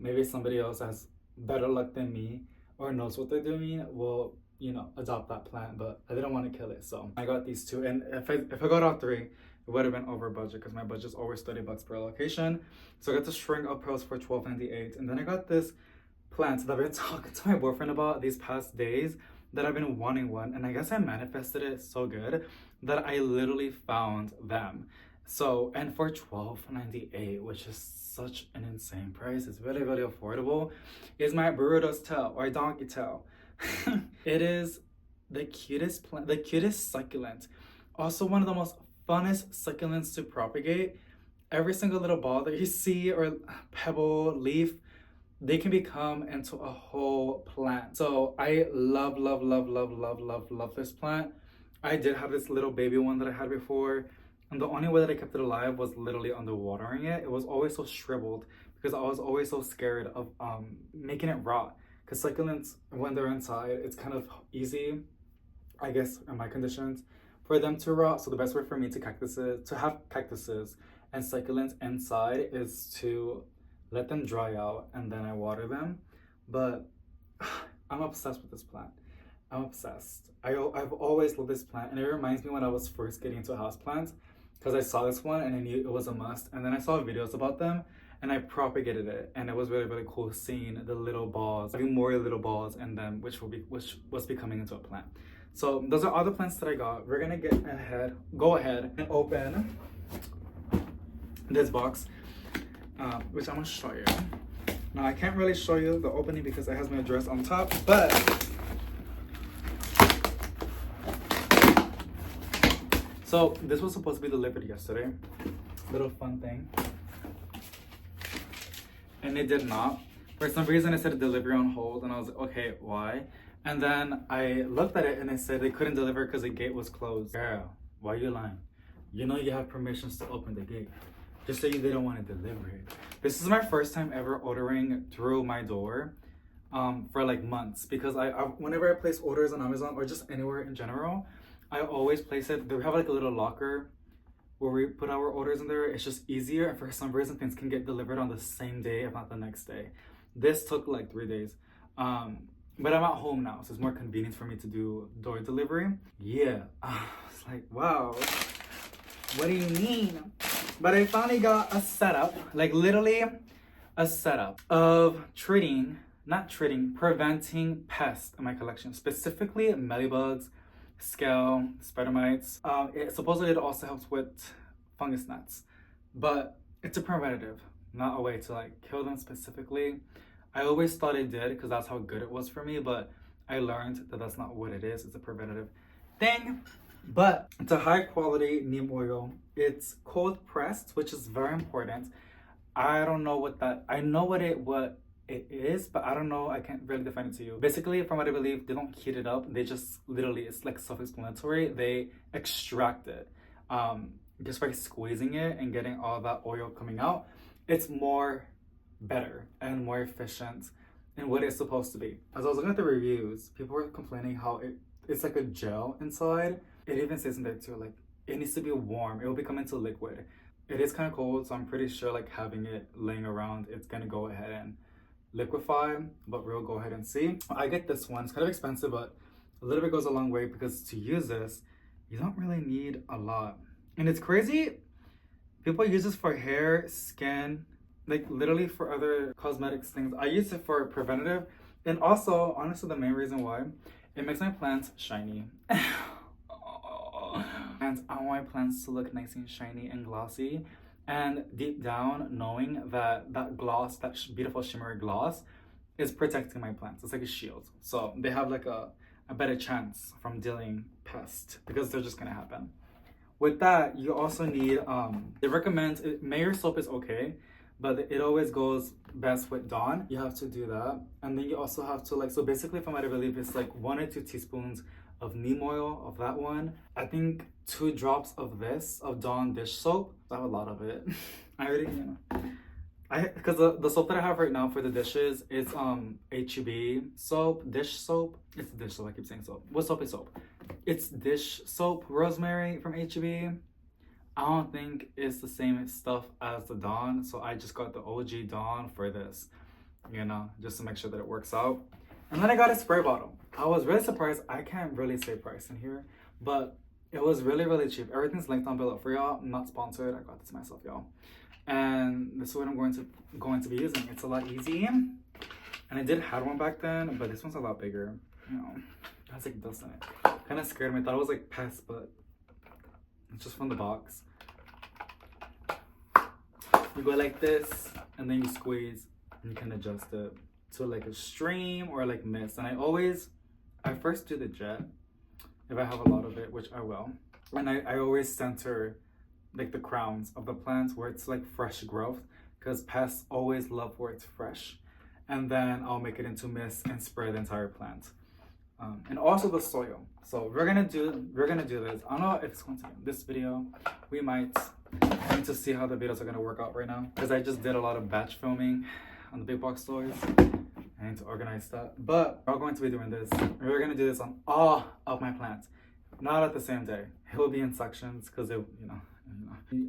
Maybe somebody else has better luck than me or knows what they're doing will, you know, adopt that plant, but I didn't want to kill it, so I got these two. And if I got all three, it would have been over budget because my budget's always $30 per location. So I got the string of pearls for $12.98, and then I got this plant that I've been talking to my boyfriend about these past days that I've been wanting one, and I guess I manifested it so good that I literally found them. So, and for $12.98, which is such an insane price, it's really, really affordable, is my burrito's tail or donkey tail. It is the cutest plant, the cutest succulent. Also one of the most funnest succulents to propagate. Every single little ball that you see or pebble, leaf, they can become into a whole plant. So I love, love, love, love, love, love, love this plant. I did have this little baby one that I had before, and the only way that I kept it alive was literally underwatering it. It was always so shriveled because I was always so scared of making it rot. Because succulents, when they're inside, it's kind of easy, I guess, in my conditions, for them to rot. So the best way for me to have cactuses and succulents inside is to let them dry out and then I water them. But I'm obsessed with this plant. I'm obsessed. I've always loved this plant, and it reminds me when I was first getting into houseplants because I saw this one and I knew it was a must. And then I saw videos about them and I propagated it, and it was really, really cool seeing the little balls, having more little balls in them, which was becoming into a plant. So those are all the plants that I got. We're gonna go ahead and open this box, which I'm gonna show you. Now I can't really show you the opening because it has my address on top, but so this was supposed to be delivered yesterday. Little fun thing. And it did not. For some reason it said delivery on hold, and I was like, okay, why? And then I looked at it and it said they couldn't deliver because the gate was closed. Girl, why are you lying? You know you have permissions to open the gate. Just say you didn't want to deliver it. This is my first time ever ordering through my door for like months, because I whenever I place orders on Amazon or just anywhere in general, I always place it. They have like a little locker where we put our orders in there. It's just easier, and for some reason things can get delivered on the same day, if not the next day. This took like 3 days. But I'm at home now, so it's more convenient for me to do door delivery. Yeah, it's like, wow, what do you mean? But I finally got a setup, like literally a setup of preventing pests in my collection, specifically mealybugs, scale, spider mites. Supposedly it also helps with fungus gnats, but it's a preventative, not a way to like kill them specifically. I always thought it did because that's how good it was for me, but I learned that that's not what it is. It's a preventative thing. But it's a high quality neem oil. It's cold pressed, which is very important. I don't know what that, I know what it is, but I don't know, I can't really define it to you. Basically, from what I believe, they don't heat it up. They just literally, it's like self-explanatory. They extract it. Just by squeezing it and getting all that oil coming out, it's more better and more efficient in what it's supposed to be. As I was looking at the reviews, people were complaining how it's like a gel inside. It even says in there too, like it needs to be warm. It will become into liquid. It is kind of cold, so I'm pretty sure like having it laying around, it's gonna go ahead and liquefy, but we'll go ahead and see. I get this one. It's kind of expensive, but a little bit goes a long way, because to use this, you don't really need a lot. And it's crazy. People use this for hair, skin, like literally for other cosmetics things. I use it for preventative, and also honestly the main reason why, it makes my plants shiny. And I want my plants to look nice and shiny and glossy, and deep down knowing that that gloss, that beautiful shimmery gloss, is protecting my plants. It's like a shield, so they have like a better chance from dealing pests, because they're just gonna happen. With that, you also need they recommend Mayor soap is okay, but it always goes best with Dawn. You have to do that, and then you also have to like, so basically from what I believe, it's like 1 or 2 teaspoons of neem oil, of that one. I think 2 drops of this, of Dawn dish soap. I have a lot of it. I already, because the soap that I have right now for the dishes is HEB soap, dish soap. It's dish soap, I keep saying soap. What soap is soap? It's dish soap, rosemary from HEB. I don't think it's the same stuff as the Dawn, so I just got the OG Dawn for this, just to make sure that it works out. And then I got a spray bottle. I was really surprised. I can't really say price in here, but it was really, really cheap. Everything's linked on below for y'all. I'm not sponsored. I got this myself, y'all. And this is what I'm going to be using. It's a lot easier. And I did have one back then, but this one's a lot bigger. It has like dust in it. Kind of scared me. I thought it was like pest, but it's just from the box. You go like this, and then you squeeze, and you can adjust it to like a stream or like mist. And I first do the jet if I have a lot of it, which I will. And I always center like the crowns of the plants where it's like fresh growth, because pests always love where it's fresh. and then I'll make it into mist and spray the entire plant. And also the soil. So we're gonna do this. I don't know if it's going to be in this video. We might. I need to see how the videos are gonna work out right now, because I just did a lot of batch filming on the big box stores. I need to organize that. But we're going to be doing this. We're gonna do this on all of my plants, not at the same day. It will be in sections because it,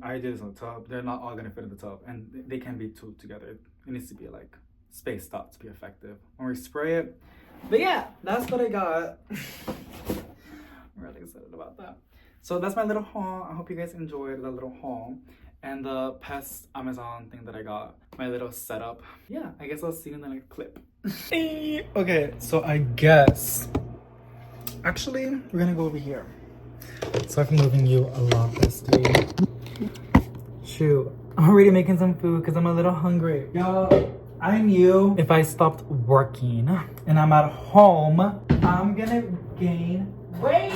I do this on the tub. They're not all gonna fit in the tub, and they can be two together. It needs to be like spaced out to be effective when we spray it. But yeah, that's what I got. I'm really excited about that. So that's my little haul. I hope you guys enjoyed the little haul and the pest Amazon thing that I got. My little setup. Yeah, I guess I'll see you in the next clip. Okay, so I guess actually we're gonna go over here. So I'm moving you a lot, bestie. Shoot, I'm already making some food because I'm a little hungry. Y'all, I knew if I stopped working and I'm at home, I'm gonna gain weight.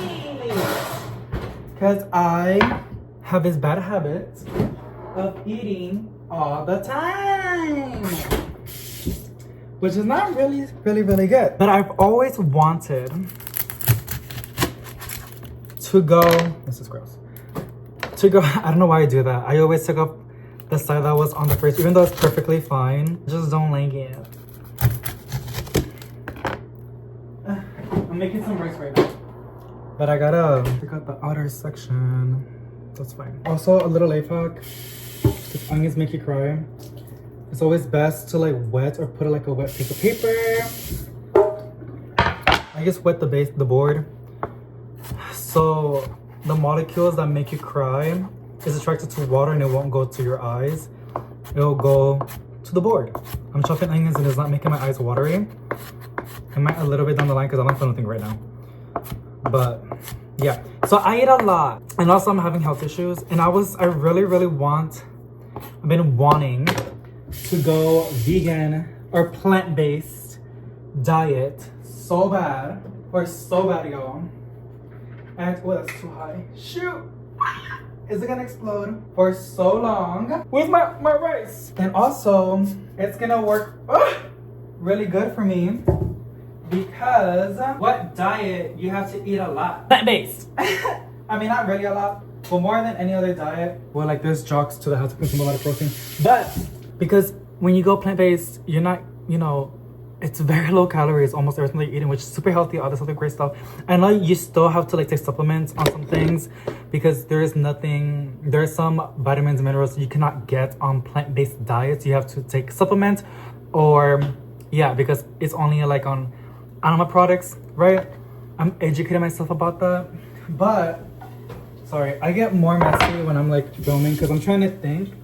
Because I have this bad habit of eating all the time. Which is not really good. But I've always wanted to go, this is gross. To go, I don't know why I do that. I always took up the side that was on the fridge, even though it's perfectly fine. I just don't like it. I'm making some rice right now. But I gotta pick out the outer section. That's fine. Also, a little life hack. If onions make you cry, it's always best to like wet or put like a wet piece of paper. I just wet the board. So the molecules that make you cry is attracted to water and it won't go to your eyes. It'll go to the board. I'm chopping onions and it's not making my eyes watery. I might a little bit down the line because I don't feel anything right now. But yeah, so I eat a lot, and also I'm having health issues, and I've been wanting to go vegan or plant-based diet so bad, y'all. And oh, that's too high. Shoot, is it gonna explode? For so long. Where's my rice? And also, it's gonna work really good for me. Because what diet you have to eat a lot? Plant-based. I mean, not really a lot, but more than any other diet. Well, like there's jocks to the house to consume a lot of protein. But because when you go plant-based, you're not, it's very low calories, almost everything that you're eating, which is super healthy, all this other great stuff. I know you still have to like take supplements on some things because there are some vitamins and minerals you cannot get on plant-based diets. You have to take supplements or, yeah, because it's only like on animal products, right? I'm educating myself about that. But, sorry, I get more messy when I'm like filming because I'm trying to think.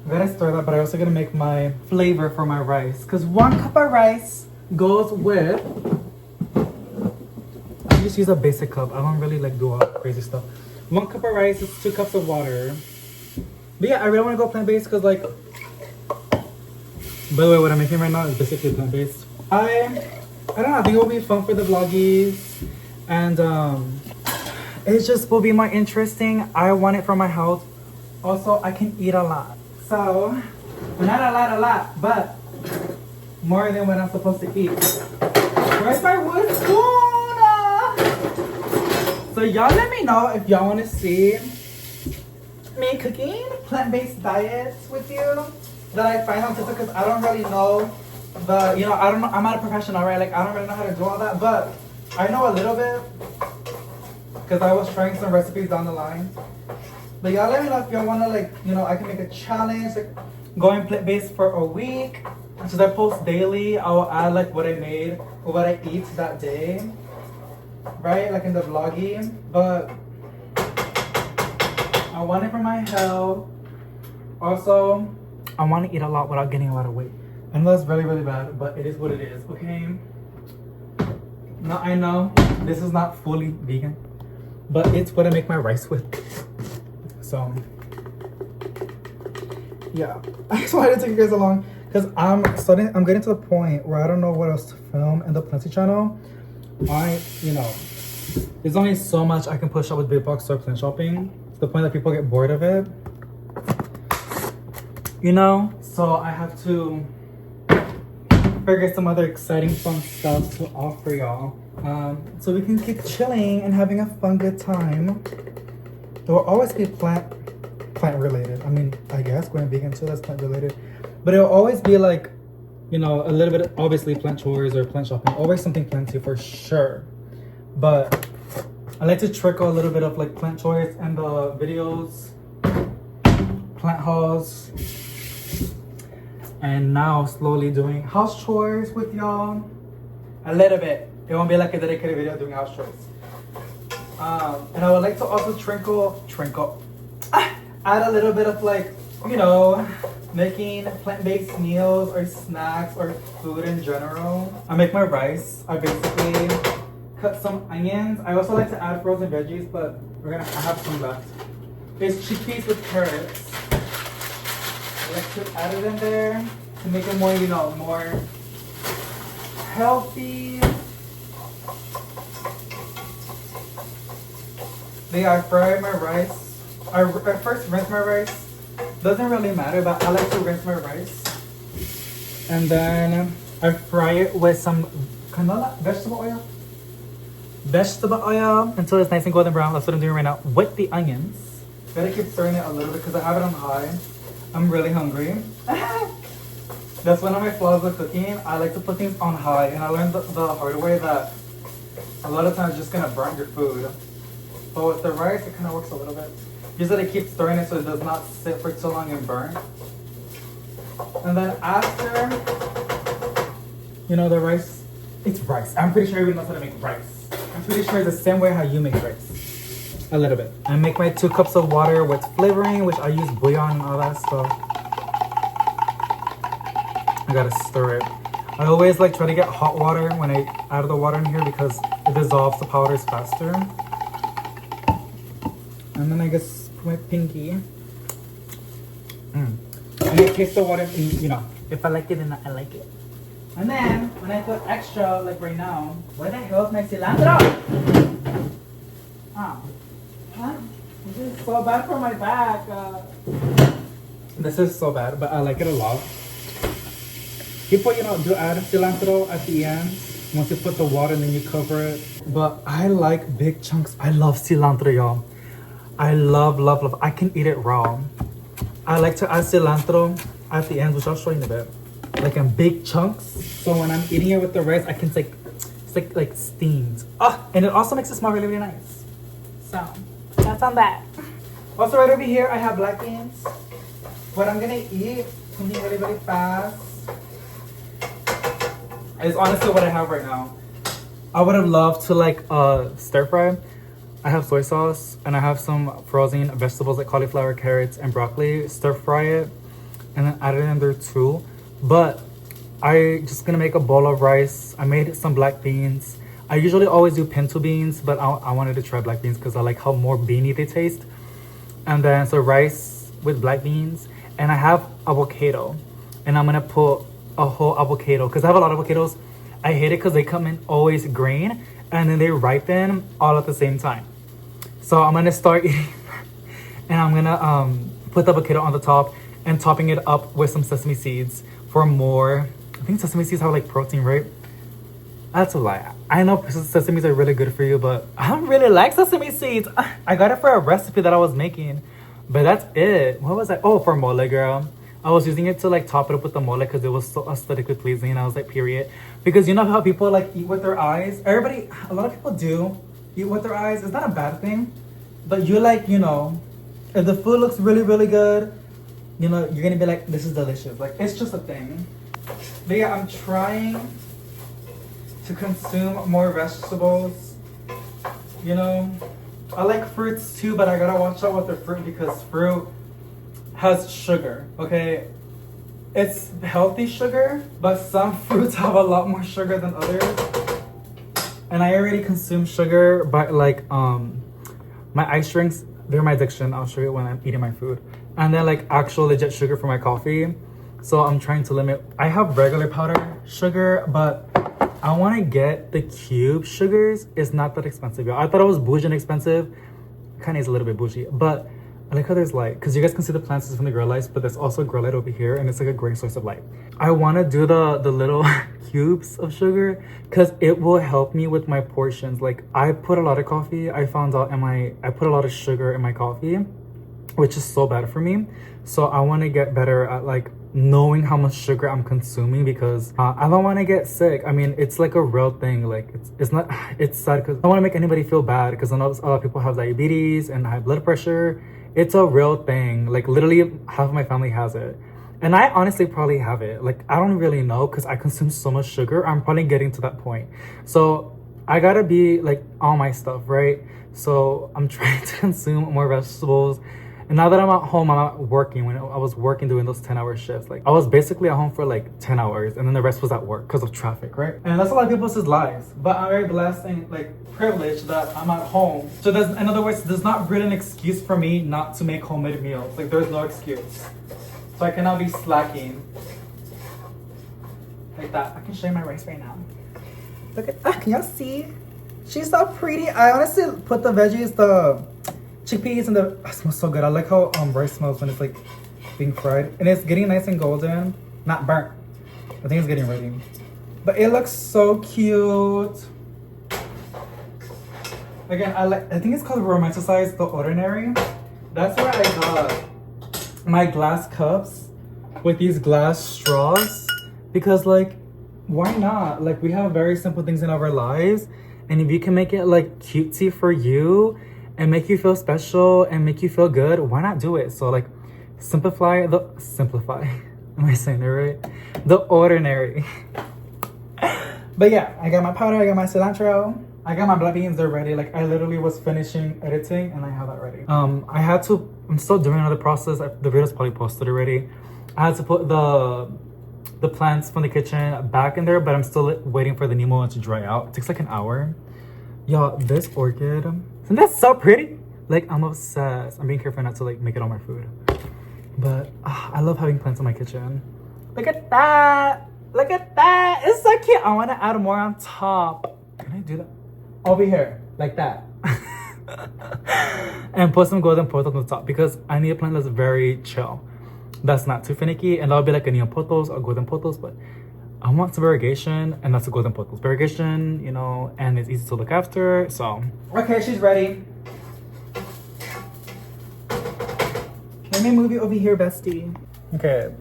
I'm gonna stir that, but I also gotta make my flavor for my rice. Because 1 cup of rice goes with, I just use a basic cup. I don't really like do all crazy stuff. 1 cup of rice is 2 cups of water. But yeah, I really wanna go plant-based because like, by the way, what I'm making right now is basically plant-based. I don't know, I think it will be fun for the vloggies, and it just will be more interesting. I want it for my health. Also, I can eat a lot. So, not a lot, but more than what I'm supposed to eat. Where's my wood spoon? So y'all let me know if y'all want to see me cooking plant-based diets with you that I find on TikTok, because I don't really know. But I don't know, I'm not a professional, right? Like I don't really know how to do all that, but I know a little bit because I was trying some recipes down the line. But y'all let me know if y'all wanna I can make a challenge, like going plant-based for a week. Since I post daily, I'll add like what I made or what I eat that day, right? Like in the vloggy. But I want it for my health. Also, I want to eat a lot without getting a lot of weight. I know that's really bad, but it is what it is, okay? Now I know this is not fully vegan, but it's what I make my rice with. So, yeah. I just wanted to take you guys along because I'm getting to the point where I don't know what else to film in the Plenty channel. There's only so much I can push up with big box store plant shopping to the point that people get bored of it. So I have to figure some other exciting fun stuff to offer y'all. So we can keep chilling and having a fun good time. There will always be plant related. I mean, I guess going vegan too, that's plant related. But it'll always be like, you know, a little bit of, obviously, plant chores or plant shopping. Always something planty for sure. But I like to trickle a little bit of like plant chores in the videos, plant hauls, and now slowly doing house chores with y'all. A little bit. It won't be like a dedicated video doing house chores. And I would like to also add a little bit of like, you know, making plant-based meals or snacks or food in general. I make my rice. I basically cut some onions. I also like to add frozen veggies, but I have some left. It's chickpeas with carrots. I like to add it in there to make it more, you know, more healthy. I fry my rice. I first rinse my rice. Doesn't really matter, but I like to rinse my rice. And then I fry it with some canola, vegetable oil. Vegetable oil until it's nice and golden brown. That's what I'm doing right now with the onions. Gotta keep stirring it a little bit because I have it on high. I'm really hungry. That's one of my flaws with cooking. I like to put things on high, and I learned the hard way that a lot of times you're just gonna burn your food. But with the rice, it kind of works a little bit. Usually I keep stirring it so it does not sit for too long and burn. And then after, you know, the rice, it's rice. I'm pretty sure everyone knows how to make rice. I'm pretty sure it's the same way how you make rice. A little bit. I make my 2 cups of water with flavoring, which I use bouillon and all that stuff. I gotta stir it. I always like try to get hot water when I add the water in here because it dissolves the powders faster. And then I guess my pinky. And I taste the water, you know, if I like it, then I like it. And then when I put extra, like right now, where the hell is my cilantro? Ah, huh? This is so bad for my back. This is so bad, but I like it a lot. People, you know, do add cilantro at the end once you put the water and then you cover it. But I like big chunks. I love cilantro, y'all. I love. I can eat it raw. I like to add cilantro at the end, which I'll show you in a bit. Like in big chunks. So when I'm eating it with the rice, I can take, it's like steamed. Oh, and it also makes it smell really, really nice. So that's on that. Also right over here, I have black beans. What I'm gonna eat, something really, really fast, is honestly what I have right now. I would have loved to like stir fry. I have soy sauce and I have some frozen vegetables like cauliflower, carrots, and broccoli. Stir fry it and then add it in there too. But I just gonna make a bowl of rice. I made some black beans. I usually always do pinto beans, but I wanted to try black beans because I like how more beany they taste. And then so rice with black beans, and I have avocado, and I'm gonna put a whole avocado because I have a lot of avocados. I hate it because they come in always green and then they ripen all at the same time. So I'm gonna start eating and I'm gonna put the avocado on the top and topping it up with some sesame seeds for more. I think sesame seeds have like protein, right? That's a lie. I know sesames are really good for you, but I don't really like sesame seeds. I got it for a recipe that I was making, but that's it. What was I? Oh, for mole, girl. I was using it to like top it up with the mole because it was so aesthetically pleasing. And I was like, period. Because you know how people like eat with their eyes? A lot of people do eat with their eyes. It's not a bad thing. But you like, you know, if the food looks really, really good, you know, you're going to be like, this is delicious. Like, it's just a thing. But yeah, I'm trying to consume more vegetables. You know, I like fruits too, but I got to watch out with the fruit because fruit has sugar, okay? It's healthy sugar, but some fruits have a lot more sugar than others. And I already consume sugar, but like my ice drinks, they're my addiction. I'll show you when I'm eating my food. And then like actual legit sugar for my coffee. So I'm trying to limit. I have regular powder sugar, but I want to get the cube sugars. It's not that expensive, y'all. I thought it was bougie and expensive. Kind of is a little bit bougie, but I like how there's light, because you guys can see the plants is from the grow lights, but there's also a grow light over here, and it's like a great source of light. I want to do the little cubes of sugar because it will help me with my portions. Like, I put a lot of coffee. I found out I put a lot of sugar in my coffee, which is so bad for me. So I want to get better at like knowing how much sugar I'm consuming, because I don't want to get sick. I mean, it's like a real thing. Like, it's not, it's sad because I don't want to make anybody feel bad, because I know a lot of people have diabetes and high blood pressure. It's a real thing. Like, literally half of my family has it. And I honestly probably have it. Like, I don't really know because I consume so much sugar. I'm probably getting to that point. So I gotta be like on my stuff, right? So I'm trying to consume more vegetables. And now that I'm at home, I'm not working. When I was working doing those 10-hour shifts, like I was basically at home for like 10 hours and then the rest was at work because of traffic, right? And that's a lot of people's lives. But I'm very blessed and like privileged that I'm at home. So there's, in other words, there's not really an excuse for me not to make homemade meals. Like, there's no excuse. So I cannot be slacking. Like that. I can show you my rice right now. Look at that. Can y'all see? She's so pretty. I honestly put the veggies, the chickpeas, and the... It smells so good. I like how rice smells when it's like being fried. And it's getting nice and golden. Not burnt. I think it's getting ready. But it looks so cute. Again, I think it's called Romanticize the Ordinary. That's where I got my glass cups with these glass straws, because like, why not? Like, we have very simple things in our lives, and if you can make it like cutesy for you and make you feel special and make you feel good, why not do it? So like, simplify. Am I saying it right? The ordinary. But yeah, I got my powder, I got my cilantro, I got my black beans, they're ready. Like, I literally was finishing editing and I have that ready. I'm still doing another process. The video's probably posted already. I had to put the plants from the kitchen back in there, but I'm still waiting for the Nemo to dry out. It takes like an hour. Y'all, this orchid, isn't that so pretty? Like, I'm obsessed. I'm being careful not to like make it on my food. But I love having plants in my kitchen. Look at that. Look at that. It's so cute. I want to add more on top. Can I do that? Over here, like that. And put some golden pothos on the top, because I need a plant that's very chill, that's not too finicky, and that'll be like a neon pothos or golden pothos. But I want some variegation, and that's a golden pothos. Variegation, you know, and it's easy to look after. So okay, she's ready. Let me move you over here, bestie. Okay.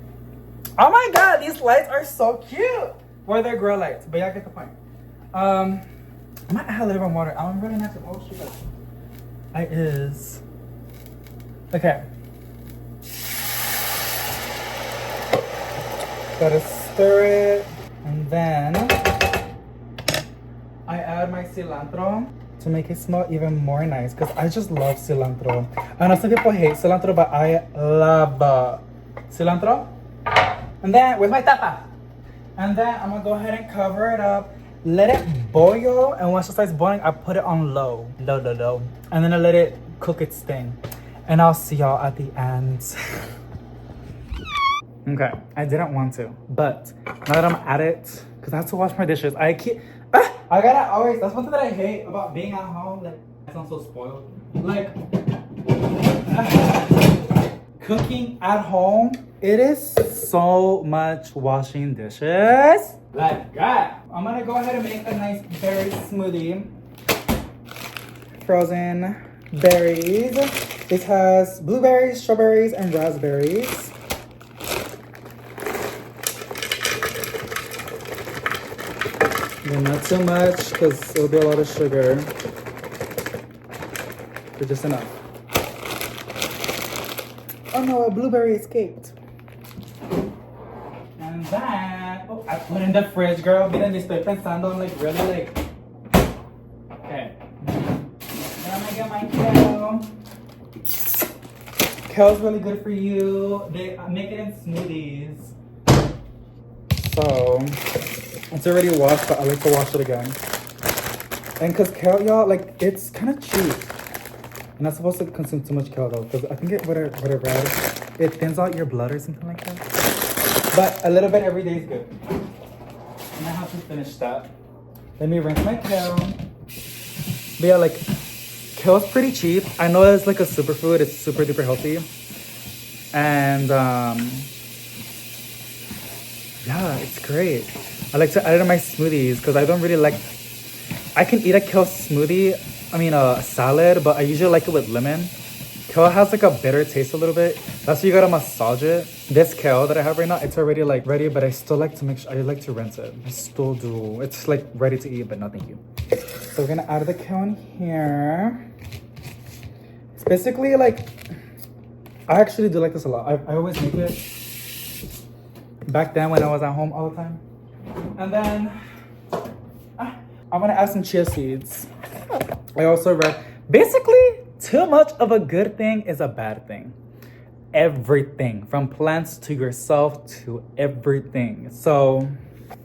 Oh my god, these lights are so cute. Well, they're grow lights, but y'all get the point. I might add a little bit more water. I'm really not to. Oh shit. I is. Okay. Gotta stir it, and then I add my cilantro to make it smell even more nice, because I just love cilantro. I know some people hate cilantro, but I love cilantro. And then with my tapa, and then I'm gonna go ahead and cover it up, let it boil, and once it starts boiling, I put it on low, and then I let it cook its thing, and I'll see y'all at the end. Okay, I didn't want to, but now that I'm at it, because I have to wash my dishes, I gotta always, that's one thing that I hate about being at home. Like, I sound so spoiled. Like, cooking at home, it is so much washing dishes. Like that. I'm gonna go ahead and make a nice berry smoothie. Frozen berries. This has blueberries, strawberries, and raspberries. Yeah, not too much, because it'll be a lot of sugar. But just enough. Oh no, a blueberry escaped. And then, oh, I put in the fridge, girl. Miren, estoy pensando on like really like. Okay. Then I'm gonna get my kale. Kale's really good for you. They make it in smoothies. So it's already washed, but I like to wash it again. And cause kale, y'all, like, it's kind of cheap. You're not supposed to consume too much kale though, because I think what I read, it thins out your blood or something like that. But a little bit every day is good. And I have to finish that. Let me rinse my kale. But yeah, like, Kale's pretty cheap. I know it's like a superfood. It's super duper healthy. And yeah, it's great. I like to add it in my smoothies because I don't really like. I can eat a kale smoothie. I mean a salad, but I usually like it with lemon. Kale has like a bitter taste a little bit. That's why you gotta massage it. This kale that I have right now, it's already like ready, but I still like to make sure, I like to rinse it. I still do. It's like ready to eat, but no thank you. So we're gonna add the kale in here. It's basically like, I actually do like this a lot. I always make it back then when I was at home all the time. And then I'm gonna add some chia seeds. I also read, basically, too much of a good thing is a bad thing. Everything, from plants to yourself to everything. So,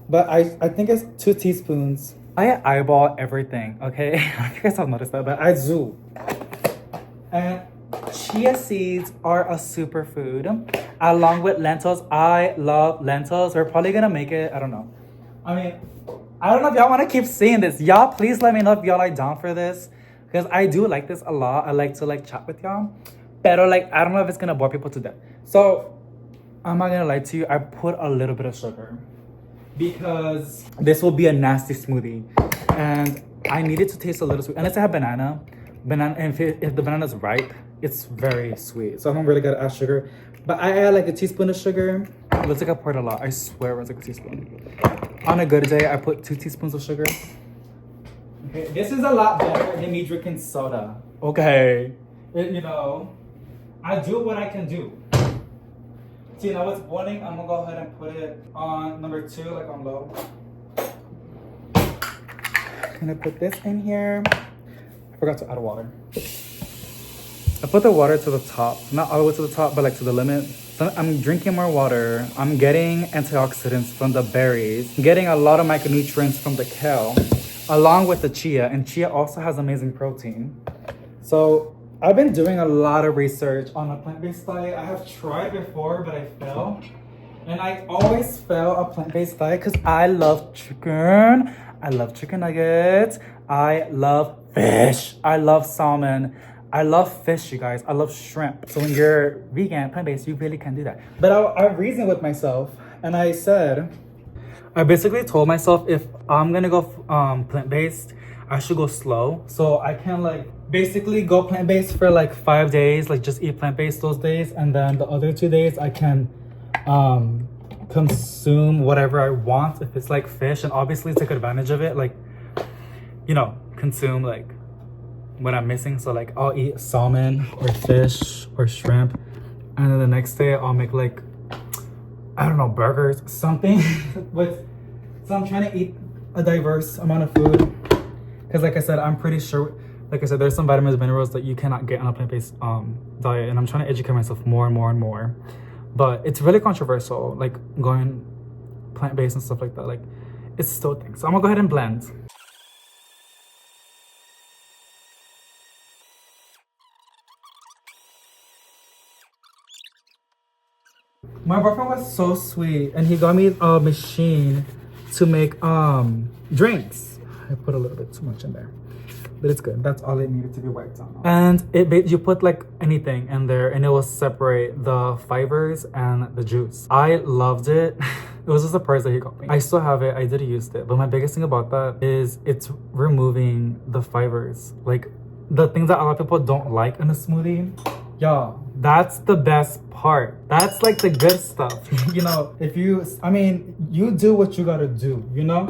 but I think it's 2 teaspoons. I eyeball everything, okay? I think you guys have noticed that, but I do. And chia seeds are a superfood. Along with lentils, I love lentils. We're probably gonna make it, I don't know. I mean, I don't know if y'all wanna keep seeing this. Y'all, please let me know if y'all are down for this. Because I do like this a lot. I like to like chat with y'all. Pero like, I don't know if it's gonna bore people to death. So, I'm not gonna lie to you. I put a little bit of sugar. Because this will be a nasty smoothie. And I need it to taste a little sweet. Unless I have banana. And if the banana's ripe, it's very sweet. So I don't really gotta add sugar. But I add like a teaspoon of sugar. It looks like I poured a lot. I swear it was like a teaspoon. On a good day, I put 2 teaspoons of sugar. Okay, this is a lot better than me drinking soda. Okay. You know, I do what I can do. See, now it's boiling. I'm gonna go ahead and put it on number 2, like on low. Gonna put this in here. I forgot to add water. I put the water to the top. Not all the way to the top, but like to the limit. So I'm drinking more water. I'm getting antioxidants from the berries. Getting a lot of micronutrients from the kale. Along with the chia, and chia also has amazing protein. So I've been doing a lot of research on a plant-based diet. I have tried before, but I fail. And I always fail a plant-based diet because I love chicken. I love chicken nuggets. I love fish. I love salmon. I love fish, you guys. I love shrimp. So when you're vegan, plant-based, you really can do that. But I reasoned with myself, and I said, I basically told myself if I'm gonna go plant-based, I should go slow. So I can like basically go plant-based for like 5 days, like just eat plant-based those days. And then the other 2 days I can consume whatever I want. If it's like fish, and obviously take advantage of it. Like, you know, consume like what I'm missing. So like I'll eat salmon or fish or shrimp. And then the next day I'll make like, I don't know, burgers, something. So I'm trying to eat a diverse amount of food. Because like I said, I'm pretty sure, like I said, there's some vitamins and minerals that you cannot get on a plant-based diet. And I'm trying to educate myself more and more and more. But it's really controversial, like going plant-based and stuff like that. Like, it's still a thing. So I'm gonna go ahead and blend. My boyfriend was so sweet, and he got me a machine to make drinks. I put a little bit too much in there, but it's good. That's all it needed to be wiped on. And you put like anything in there, and it will separate the fibers and the juice. I loved it. It was a surprise that he got me. I still have it. I did use it, but my biggest thing about that is it's removing the fibers, like the things that a lot of people don't like in a smoothie. Y'all, that's the best part. That's like the good stuff. You know, you do what you gotta do, you know?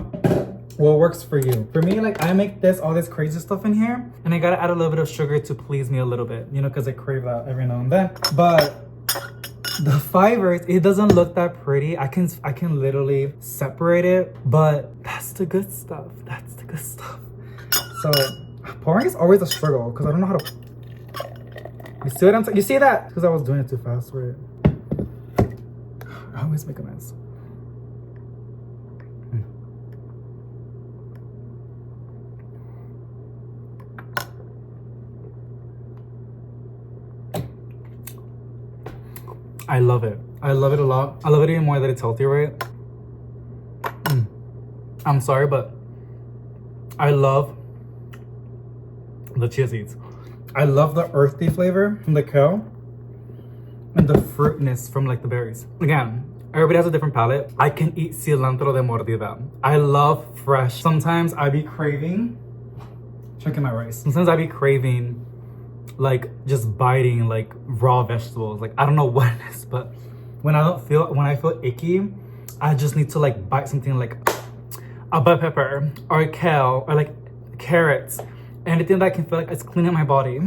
What works for you. For me, like I make all this crazy stuff in here, and I gotta add a little bit of sugar to please me a little bit, you know, because I crave that every now and then. But the fibers, it doesn't look that pretty. I can literally separate it, but that's the good stuff. That's the good stuff. So pouring is always a struggle because I don't know how to. You see what I'm saying? You see that? Because I was doing it too fast, right? I always make a mess. I love it. I love it a lot. I love it even more that it's healthy, right? I'm sorry, but I love the chia seeds. I love the earthy flavor from the kale and the fruitness from like the berries. Again, everybody has a different palate. I can eat cilantro de mordida. I love fresh. Sometimes I be craving, checking my rice. Sometimes I be craving like just biting like raw vegetables. Like I don't know what it is, but when I feel icky, I just need to like bite something like a bell pepper or a kale or like carrots. Anything that I can feel like it's cleaning my body.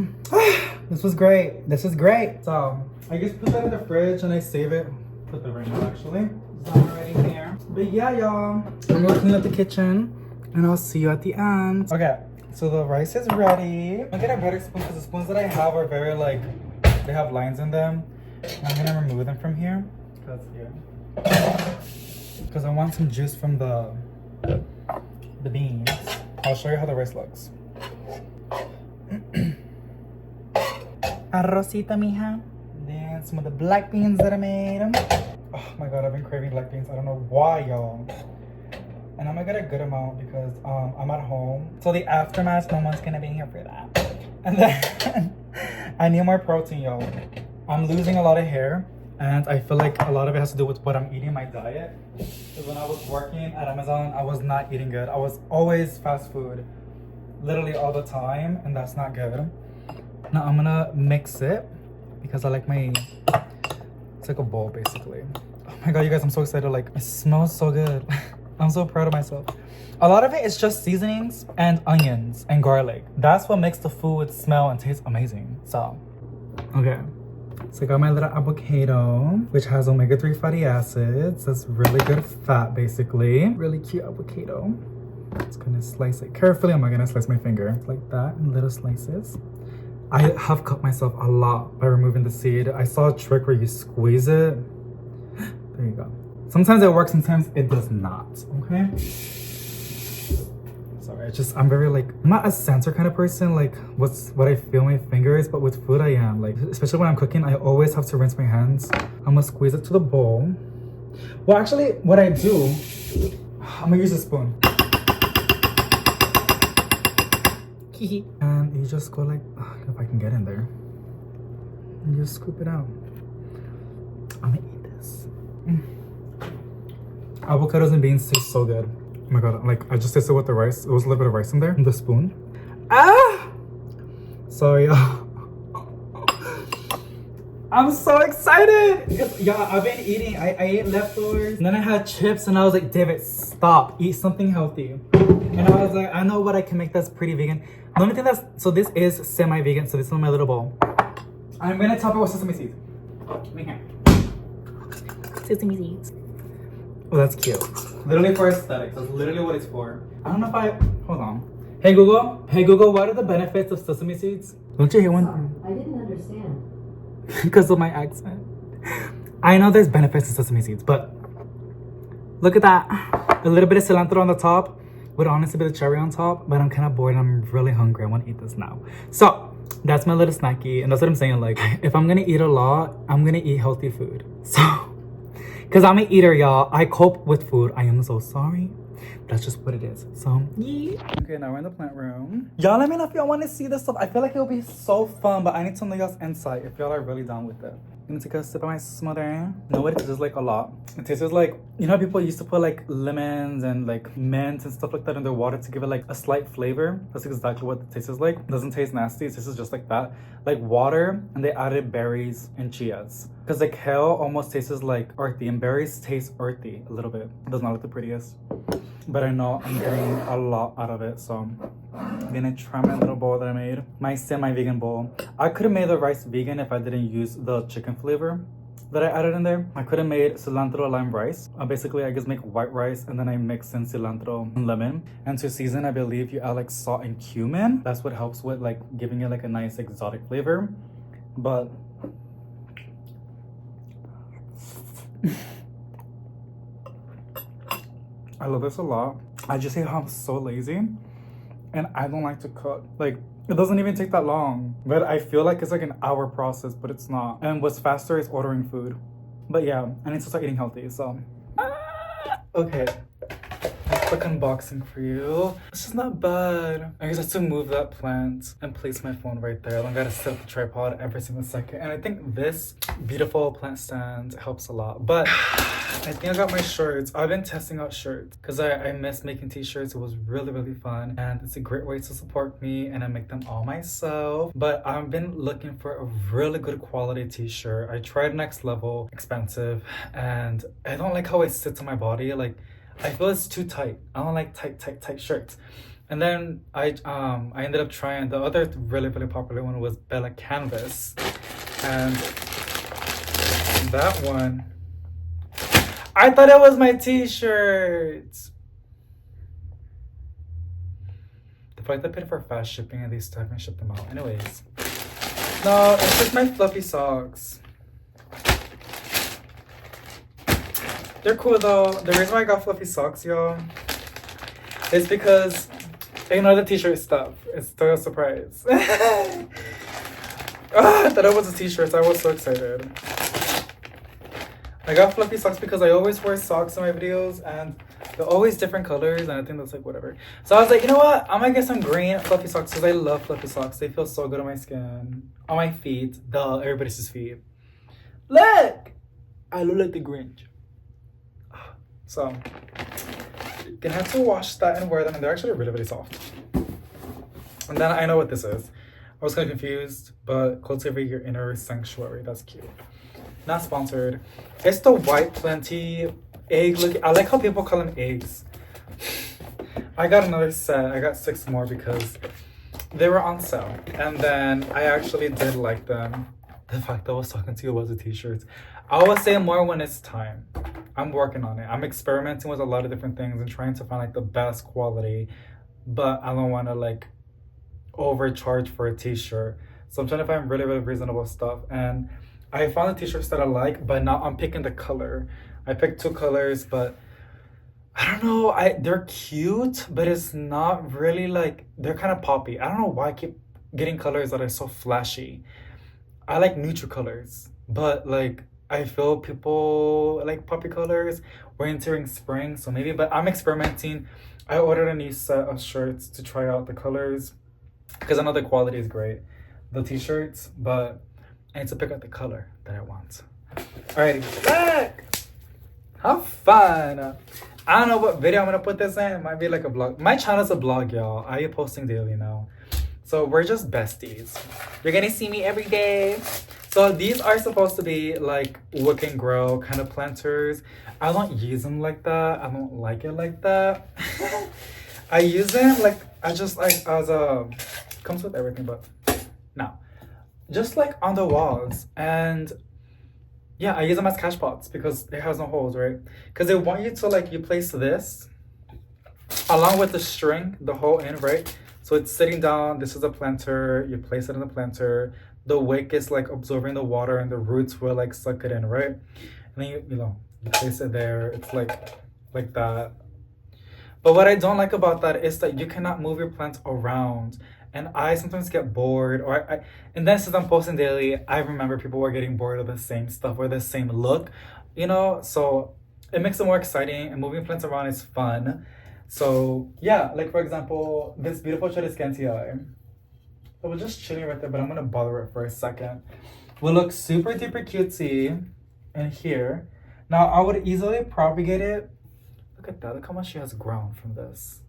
This was great. This is great. So I just put that in the fridge and I save it. Put that right now actually. It's already here. But yeah, y'all. I'm gonna clean up the kitchen and I'll see you at the end. Okay, so the rice is ready. I'm gonna get a better spoon because the spoons that I have are very like, they have lines in them. I'm gonna remove them from here. Because I want some juice from the beans. I'll show you how the rice looks. Arrocita, mija. Then some of the black beans that I made. Oh my god, I've been craving black beans. I don't know why, y'all. And I'm gonna get a good amount because I'm at home. So the aftermath, no one's gonna be here for that. And then I need more protein, y'all. I'm losing a lot of hair. And I feel like a lot of it has to do with what I'm eating, my diet. Because when I was working at Amazon, I was not eating good. I was always fast food. Literally all the time. And that's not good. Now I'm gonna mix it. Because I like my... It's like a bowl, basically. Oh my god, you guys, I'm so excited. Like, it smells so good. I'm so proud of myself. A lot of it is just seasonings and onions and garlic. That's what makes the food smell and taste amazing. So, okay. So I got my little avocado, which has omega-3 fatty acids. That's really good fat, basically. Really cute avocado. Just gonna slice it carefully. I'm not gonna slice my finger like that in little slices. I have cut myself a lot by removing the seed. I saw a trick where you squeeze it. There you go. Sometimes it works, sometimes it does not, okay? Sorry, I'm very like, I'm not a sensor kind of person, like what I feel my fingers, but with food I am. Like, especially when I'm cooking, I always have to rinse my hands. I'm gonna squeeze it to the bowl. Well, actually, what I do, I'm gonna use a spoon. And you just go like, if I can get in there. And you just scoop it out. I'm gonna eat this. Avocados and beans taste so good. Oh my god, like I just tasted with the rice. It was a little bit of rice in there. The spoon. Ah! Sorry, I'm so excited! Yeah, I've been eating. I ate leftovers. And then I had chips and I was like, David, stop. Eat something healthy. And I was like, I know what I can make that's pretty vegan. The only thing that's, so this is semi-vegan, so this is my little bowl. I'm gonna top it with sesame seeds. Come here. Sesame seeds. Oh, that's cute. Literally for aesthetics. That's literally what it's for. I don't know if hold on. Hey Google, what are the benefits of sesame seeds? Don't you hear one? I didn't understand. Because of my accent. I know there's benefits to sesame seeds, but look at that. A little bit of cilantro on the top would honestly be the cherry on top, but I'm kind of bored and I'm really hungry. I want to eat this now. So that's my little snacky, and that's what I'm saying. Like, if I'm gonna eat a lot, I'm gonna eat healthy food. So, because I'm an eater, y'all. I cope with food. I am so sorry. That's just what it is. So, yeah. Okay, now we're in the plant room. Y'all let me know if y'all want to see this stuff. I feel like it'll be so fun, but I need to know y'all's insight if y'all are really down with it. I'm gonna take a sip of my smother. You know what? It tastes like a lot. It tastes like, you know how people used to put like lemons and like mint and stuff like that in their water to give it like a slight flavor? That's exactly what it tastes like. It doesn't taste nasty. It tastes just like that. Like water, and they added berries and chias. Because the kale almost tastes like earthy, and berries taste earthy a little bit. It does not look the prettiest. But I know I'm getting a lot out of it, so I'm gonna try my little bowl that I made. My semi-vegan bowl. I could have made the rice vegan if I didn't use the chicken flavor that I added in there. I could have made cilantro lime rice. Basically, I just make white rice and then I mix in cilantro and lemon. And to season, I believe you add like salt and cumin. That's what helps with like giving it like a nice exotic flavor. But I love this a lot. I just hate how I'm so lazy and I don't like to cook. Like, it doesn't even take that long, but I feel like it's like an hour process, but it's not. And what's faster is ordering food. But yeah, I need to start eating healthy, so. Okay. quick unboxing for you. It's just not bad. I just have to move that plant and place my phone right there. I don't gotta set up the tripod every single second. And I think this beautiful plant stand helps a lot. But I think I got my shirts. I've been testing out shirts because I miss making t-shirts. It was really, really fun. And it's a great way to support me, and I make them all myself. But I've been looking for a really good quality t-shirt. I tried Next Level, expensive, and I don't like how it sits on my body. Like, I feel it's too tight. I don't like tight shirts. And then I ended up trying the other really, really popular one was Bella Canvas. And that one, I thought it was my t-shirt. The fact that I paid for fast shipping and they still haven't shipped them out. Anyways. No, it's just my fluffy socks. They're cool though. The reason why I got fluffy socks, y'all, is because ignore the t-shirt stuff. It's still a surprise. I thought it was a t-shirt. I was so excited. I got fluffy socks because I always wear socks in my videos and they're always different colors, and I think that's like whatever. So I was like, you know what? I'm gonna get some green fluffy socks because I love fluffy socks. They feel so good on my skin, on my feet. Duh, everybody's feet. Look! I look like the Grinch. So, you're gonna have to wash that and wear them, and they're actually really, really soft. And then I know what this is. I was kind of confused, but cultivate your inner sanctuary. That's cute. Not sponsored. It's the white plenty egg look. I like how people call them eggs. I got another set. I got 6 more because they were on sale. And then I actually did like them. The fact that I was talking to you about the t-shirts. I will say more when it's time. I'm working on it. I'm experimenting with a lot of different things and trying to find like the best quality, but I don't want to like overcharge for a t-shirt. So I'm trying to find really, really reasonable stuff. And I found the t-shirts that I like, but now I'm picking the color. I picked 2 colors, but I don't know. They're cute, but it's not really like, they're kind of poppy. I don't know why I keep getting colors that are so flashy. I like neutral colors, but like I feel people like poppy colors. We're entering spring, so maybe, but I'm experimenting. I ordered a new set of shirts to try out the colors because I know the quality is great, the t-shirts, but I need to pick out the color that I want. Alrighty, back! Have fun! I don't know what video I'm gonna put this in. It might be like a vlog. My channel's a blog, y'all. I am posting daily now. So we're just besties. You're gonna see me every day. So these are supposed to be like Wick and Grow kind of planters. I don't use them like that. I don't like it like that. I use them like, I just like as a, comes with everything, but no. Just like on the walls. And yeah, I use them as cash pots because it has no holes, right? Because they want you to like, you place this along with the string, the hole in, right? So it's sitting down, this is a planter, you place it in the planter, the wick is like absorbing the water and the roots will like suck it in, right? And then you place it there, it's like that. But what I don't like about that is that you cannot move your plants around. And I sometimes get bored, or and then since I'm posting daily, I remember people were getting bored of the same stuff or the same look, you know? So it makes it more exciting, and moving plants around is fun. So yeah, like for example, this beautiful Chatty eye. So we're just chilling right there, but I'm gonna bother it for a second. Will look super duper cutesy in here. Now I would easily propagate it. Look at that, look how much she has grown from this.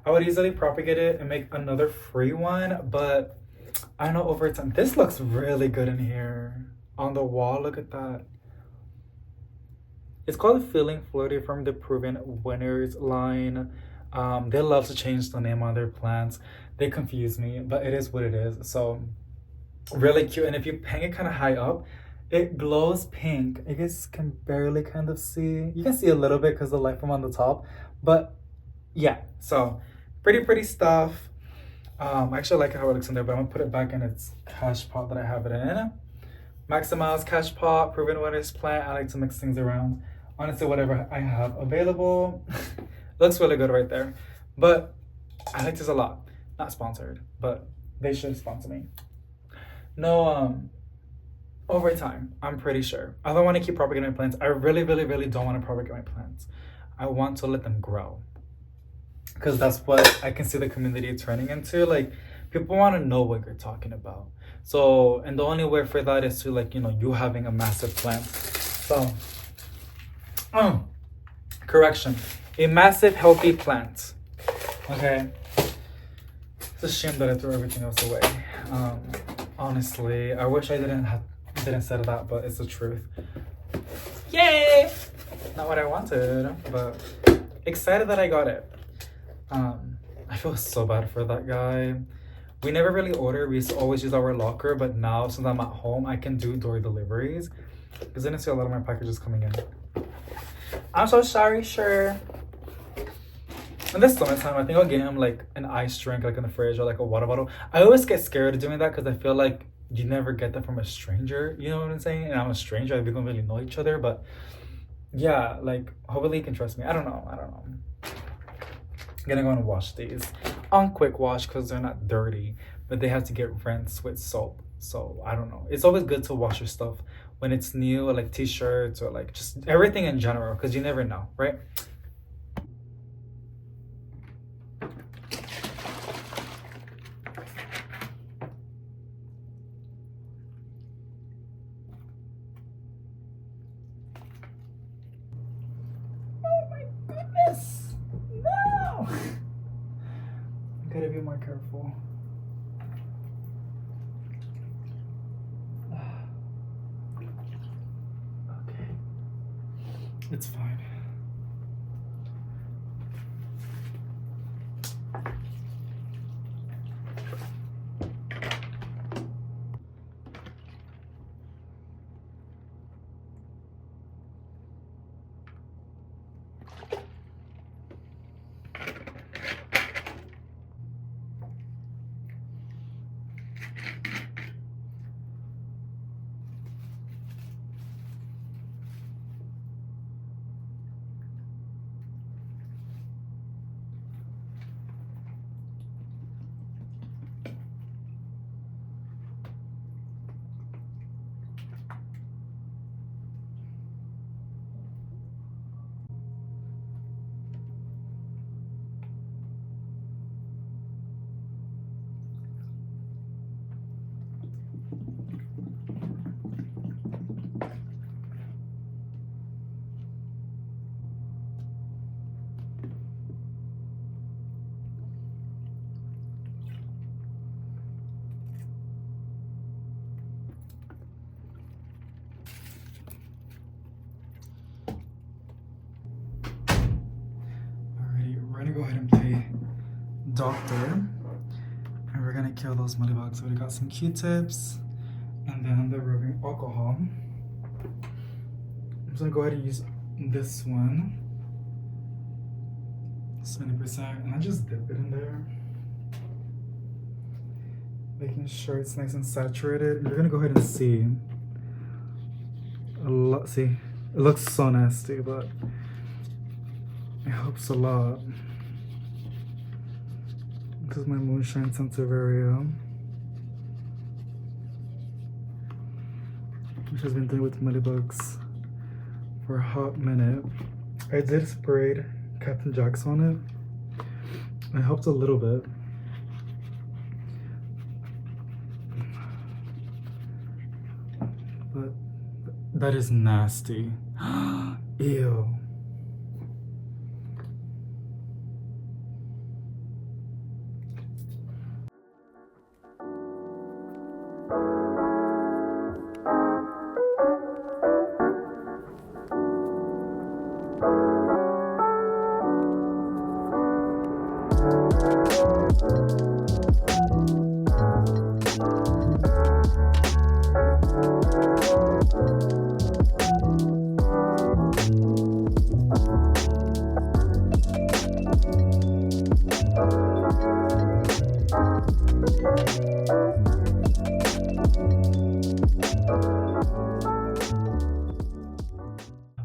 I would easily propagate it and make another free one, but I know over time, this looks really good in here. On the wall, look at that. It's called Feeling Flirty from the Proven Winners line. They love to change the name on their plants. They confuse me, but it is what it is. So really cute. And if you hang it kind of high up, it glows pink. You guys can barely kind of see. You can see a little bit because the light from on the top. But yeah, so pretty stuff. I actually like how it looks in there, but I'm gonna put it back in its cash pot that I have it in. Maximize cash pot, Proven Winners plant. I like to mix things around. Honestly, whatever I have available. Looks really good right there. But I like this a lot. Not sponsored, but they should sponsor me. No, over time, I'm pretty sure. I don't want to keep propagating my plants. I really don't want to propagate my plants. I want to let them grow, because that's what I can see the community turning into. Like, people want to know what you're talking about. So, and the only way for that is to, like, you having a massive plant. So, oh, correction, a massive healthy plant. Okay, it's a shame that I threw everything else away. Honestly, I wish I didn't say that, but it's the truth. Yay! Not what I wanted, but excited that I got it. I feel so bad for that guy. We never really order. We used to always use our locker, but now since I'm at home, I can do door deliveries because I didn't see a lot of my packages coming in. I'm so sorry, sure. And this summertime, I think I'll get him like an ice drink, like in the fridge, or like a water bottle. I always get scared of doing that because I feel like you never get that from a stranger. You know what I'm saying? And I'm a stranger. We don't really know each other, but yeah, like hopefully he can trust me. I don't know. I'm gonna go and wash these on quick wash because they're not dirty, but they have to get rinsed with soap. So I don't know. It's always good to wash your stuff when it's new, or like t-shirts, or like just everything in general, because you never know, right? Oh my goodness! No! Gotta be more careful. Okay. It's fine. We're gonna go ahead and play doctor, and we're gonna kill those muddy bugs. So we got some Q-tips, and then the rubbing alcohol. I'm just gonna go ahead and use this one, 70%, and I just dip it in there, making sure it's nice and saturated. You're gonna go ahead and see a lot. See, it looks so nasty, but it helps a lot. This is my moonshine sensitive area, which has been dealing with mealybugs for a hot minute. I did spray Captain Jack's on it. It helped a little bit. But that is nasty. Ew.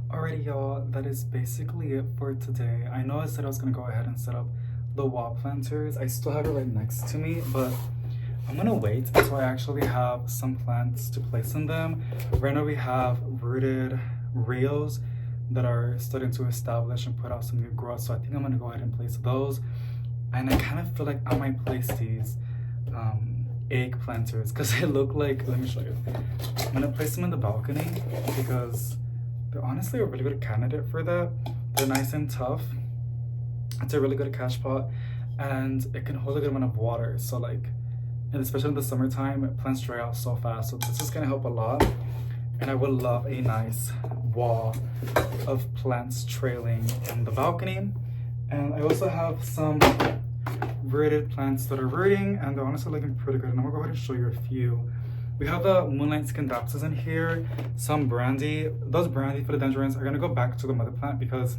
Alrighty, y'all, that is basically it for today. I know I said I was gonna go ahead and set up the wall planters. I still have it right next to me, but I'm gonna wait until I actually have some plants to place in them. Right now we have rooted rails that are starting to establish and put out some new growth. So I think I'm gonna go ahead and place those. And I kind of feel like I might place these egg planters because they look like, let me show you. I'm gonna place them in the balcony because they're honestly a really good candidate for that. They're nice and tough. It's a really good cash pot and it can hold a good amount of water. So like, and especially in the summertime, plants dry out so fast. So this is gonna help a lot. And I would love a nice wall of plants trailing in the balcony. And I also have some rooted plants that are rooting and they're honestly looking pretty good. And I'm gonna go ahead and show you a few. We have the Moonlight Scandapsus in here, some brandy. Those brandy philodendrons are gonna go back to the mother plant because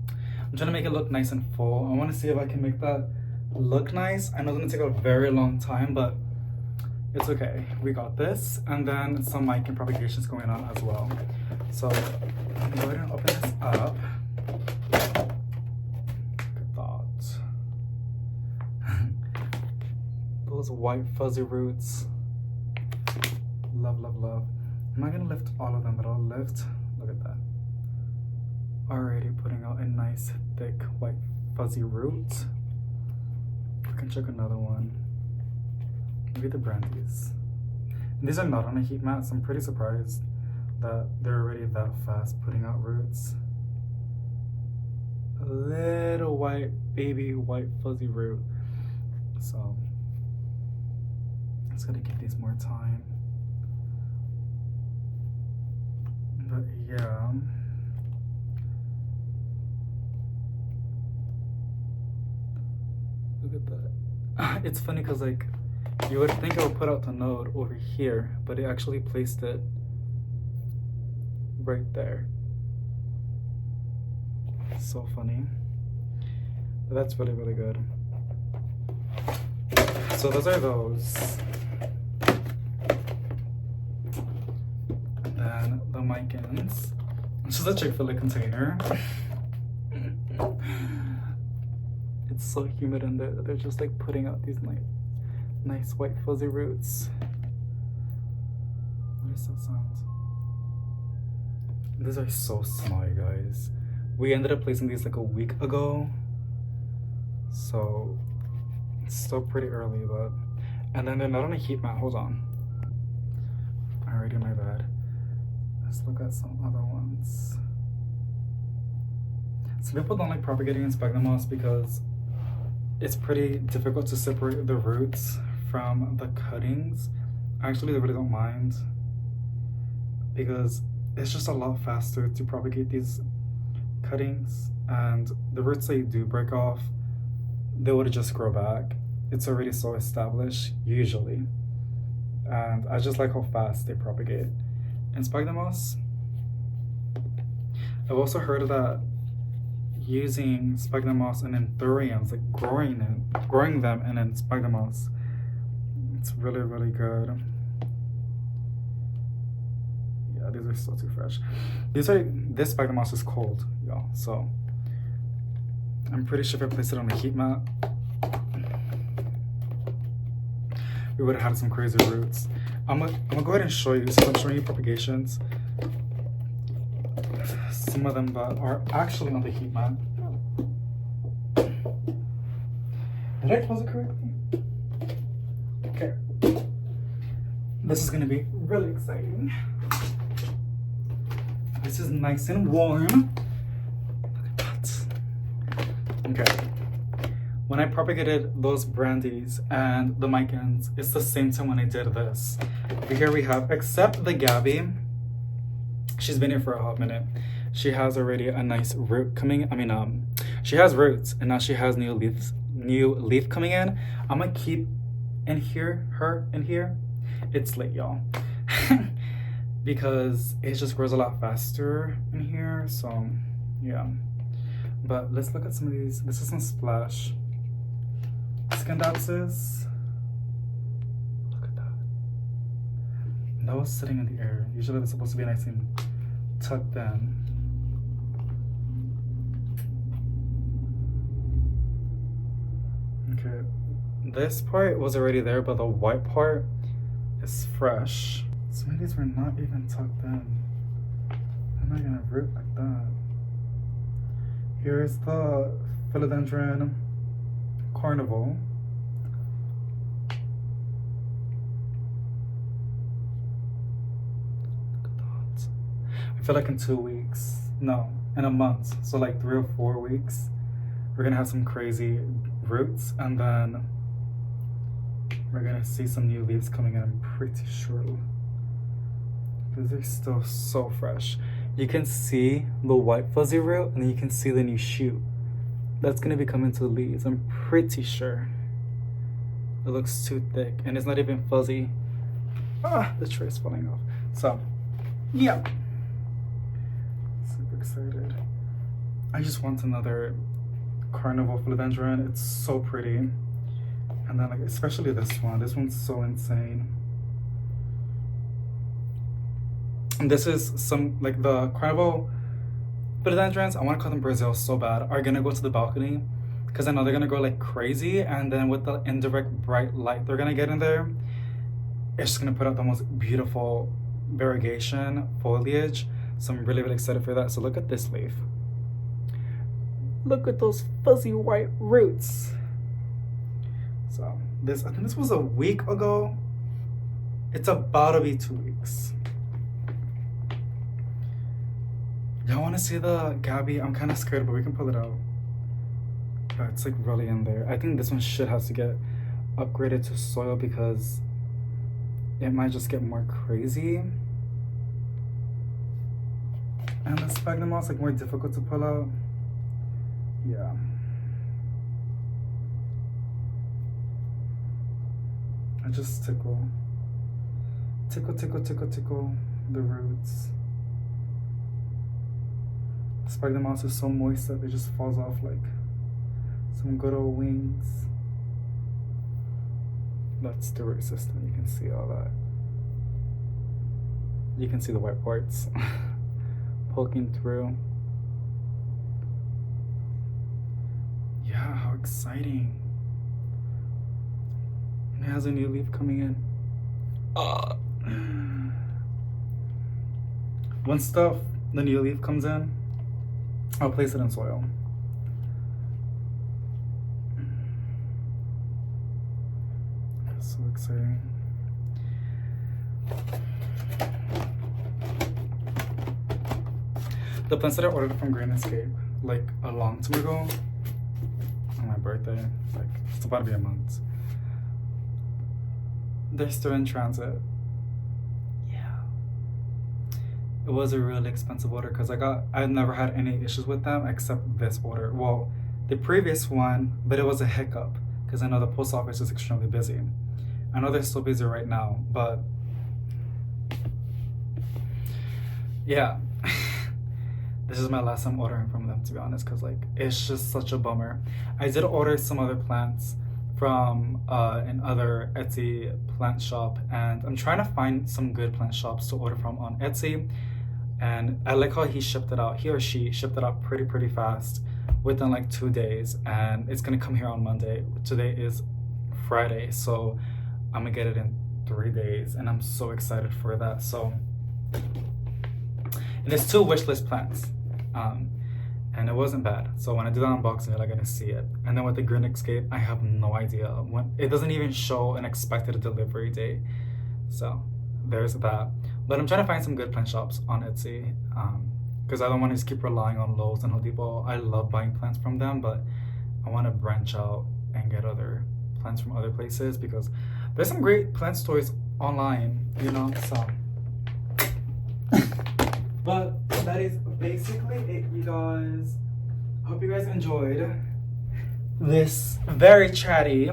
I'm trying to make it look nice and full. I wanna see if I can make that look nice. I know it's gonna take a very long time, but it's okay. We got this. And then some mic and propagations going on as well. So I'm going to open this up. Look at that. Those white fuzzy roots. Love, love, love. I'm not gonna lift all of them, but I'll lift, look at that. Already putting out a nice thick white fuzzy root. I can check another one. Maybe the brandies. And these are not on a heat mat, so I'm pretty surprised that they're already that fast putting out roots. A little white, baby white fuzzy root. So just gotta give these more time. But yeah. Look at that. It's funny because like you would think I would put out the node over here, but it actually placed it right there. So funny. But that's really, really good. So those are those. And then the Mycans. This is a Chick-fil-A container. It's so humid in there that they're just like putting out these nice white fuzzy roots. What is that sound? These are so small, you guys. We ended up placing these like a week ago. So it's still pretty early, but. And then they're not on a heat mat, hold on. Alrighty, my bad. Let's look at some other ones. So people don't like propagating in sphagnum moss because it's pretty difficult to separate the roots from the cuttings. Actually, they really don't mind because it's just a lot faster to propagate these cuttings, and the roots that you do break off, they would just grow back. It's already so established usually, and I just like how fast they propagate. And sphagnum moss, I've also heard that using sphagnum moss and then thuriums, like growing them and then sphagnum moss, it's really, really good. Yeah, these are still too fresh. This sphagnum moss is cold, y'all, so I'm pretty sure if I placed it on a heat mat, we would have had some crazy roots. I'm gonna go ahead and show you, since I'm showing you propagations, some of them that are actually on the heat mat. Did I close it correctly? Okay. This is gonna be really exciting. This is nice and warm. Look at that. Okay. When I propagated those brandies and the Mycans, it's the same time when I did this. Here we have, except the Gabby, she's been here for a hot minute. She has already a nice root coming. She has roots and now she has new leaf coming in. I'm gonna keep her in here. It's late, y'all. Because it just grows a lot faster in here. So yeah. But let's look at some of these. This is some Splash Scandapsus. Look at that. That was sitting in the air. Usually it's supposed to be nice and tucked in. Okay, this part was already there, but the white part is fresh. Some of these were not even tucked in. I'm not gonna root like that. Here's the philodendron carnival. I feel like in 2 weeks, no, in a month, so like 3 or 4 weeks, we're gonna have some crazy roots, and then we're gonna see some new leaves coming in, I'm pretty sure, because they're still so fresh. You can see the white fuzzy root, and then you can see the new shoot that's gonna be coming to the leaves. I'm pretty sure. It looks too thick, and it's not even fuzzy. Ah, the tray is falling off. So, yeah. Super excited. I just want another carnival philodendron. It's so pretty. And then, like, especially this one. This one's so insane. And this is some, like, the carnival philodendrons, I want to call them Brazil so bad, are gonna go to the balcony because I know they're gonna go like crazy, and then with the indirect bright light they're gonna get in there, it's just gonna put out the most beautiful variegation foliage. So I'm really excited for that. So look at this leaf. Look at those fuzzy white roots. So this, I think this was a week ago. It's about to be 2 weeks. Y'all want to see the Gabby? I'm kind of scared, but we can pull it out. But it's like really in there. I think this one should have to get upgraded to soil because it might just get more crazy. And the sphagnum moss like more difficult to pull out. Yeah. I just tickle the roots. The sphagnum moss is so moist that it just falls off like some good old wings. That's the root system. You can see all that. You can see the white parts poking through. Yeah, how exciting. And it has a new leaf coming in. Once the new leaf comes in, I'll place it in soil. That's so exciting. The plants that I ordered from Green Escape like a long time ago on my birthday, like it's about to be a month. They're still in transit. It was a really expensive order because I've never had any issues with them except this order. Well, the previous one, but it was a hiccup because I know the post office is extremely busy. I know they're still busy right now, but yeah, this is my last time ordering from them, to be honest, because like it's just such a bummer. I did order some other plants from another Etsy plant shop, and I'm trying to find some good plant shops to order from on Etsy. And I like how he or she shipped it out pretty fast within like 2 days, and it's gonna come here on Monday. Today is Friday, so I'm gonna get it in 3 days, and I'm so excited for that. So, and there's 2 wishlist plants, and it wasn't bad. So when I do the unboxing, you're gonna see it. And then with the Green Escape, I have no idea when. It doesn't even show an expected delivery date. So there's that. But I'm trying to find some good plant shops on Etsy, because I don't want to just keep relying on Lowe's and Home Depot. I love buying plants from them, but I want to branch out and get other plants from other places because there's some great plant stores online, you know. So, but that is basically it, you guys. I hope you guys enjoyed this very chatty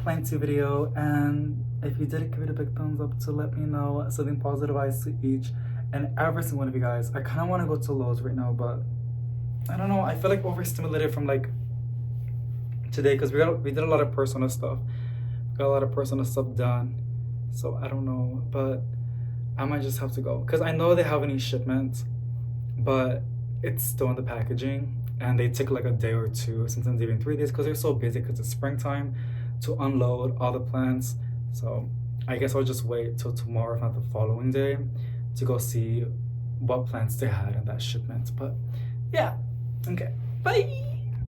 planty video, and if you did, give it a big thumbs up to let me know something positive I see each and every single one of you guys. I kind of want to go to Lowe's right now, but I don't know. I feel like overstimulated from like today because we did a lot of personal stuff. Got a lot of personal stuff done, so I don't know, but I might just have to go because I know they have any shipments, but it's still in the packaging and they take like a day or two, sometimes even 3 days because they're so busy because it's springtime to unload all the plants. So I guess I'll just wait till tomorrow, if not the following day, to go see what plants they had in that shipment. But yeah, okay, bye.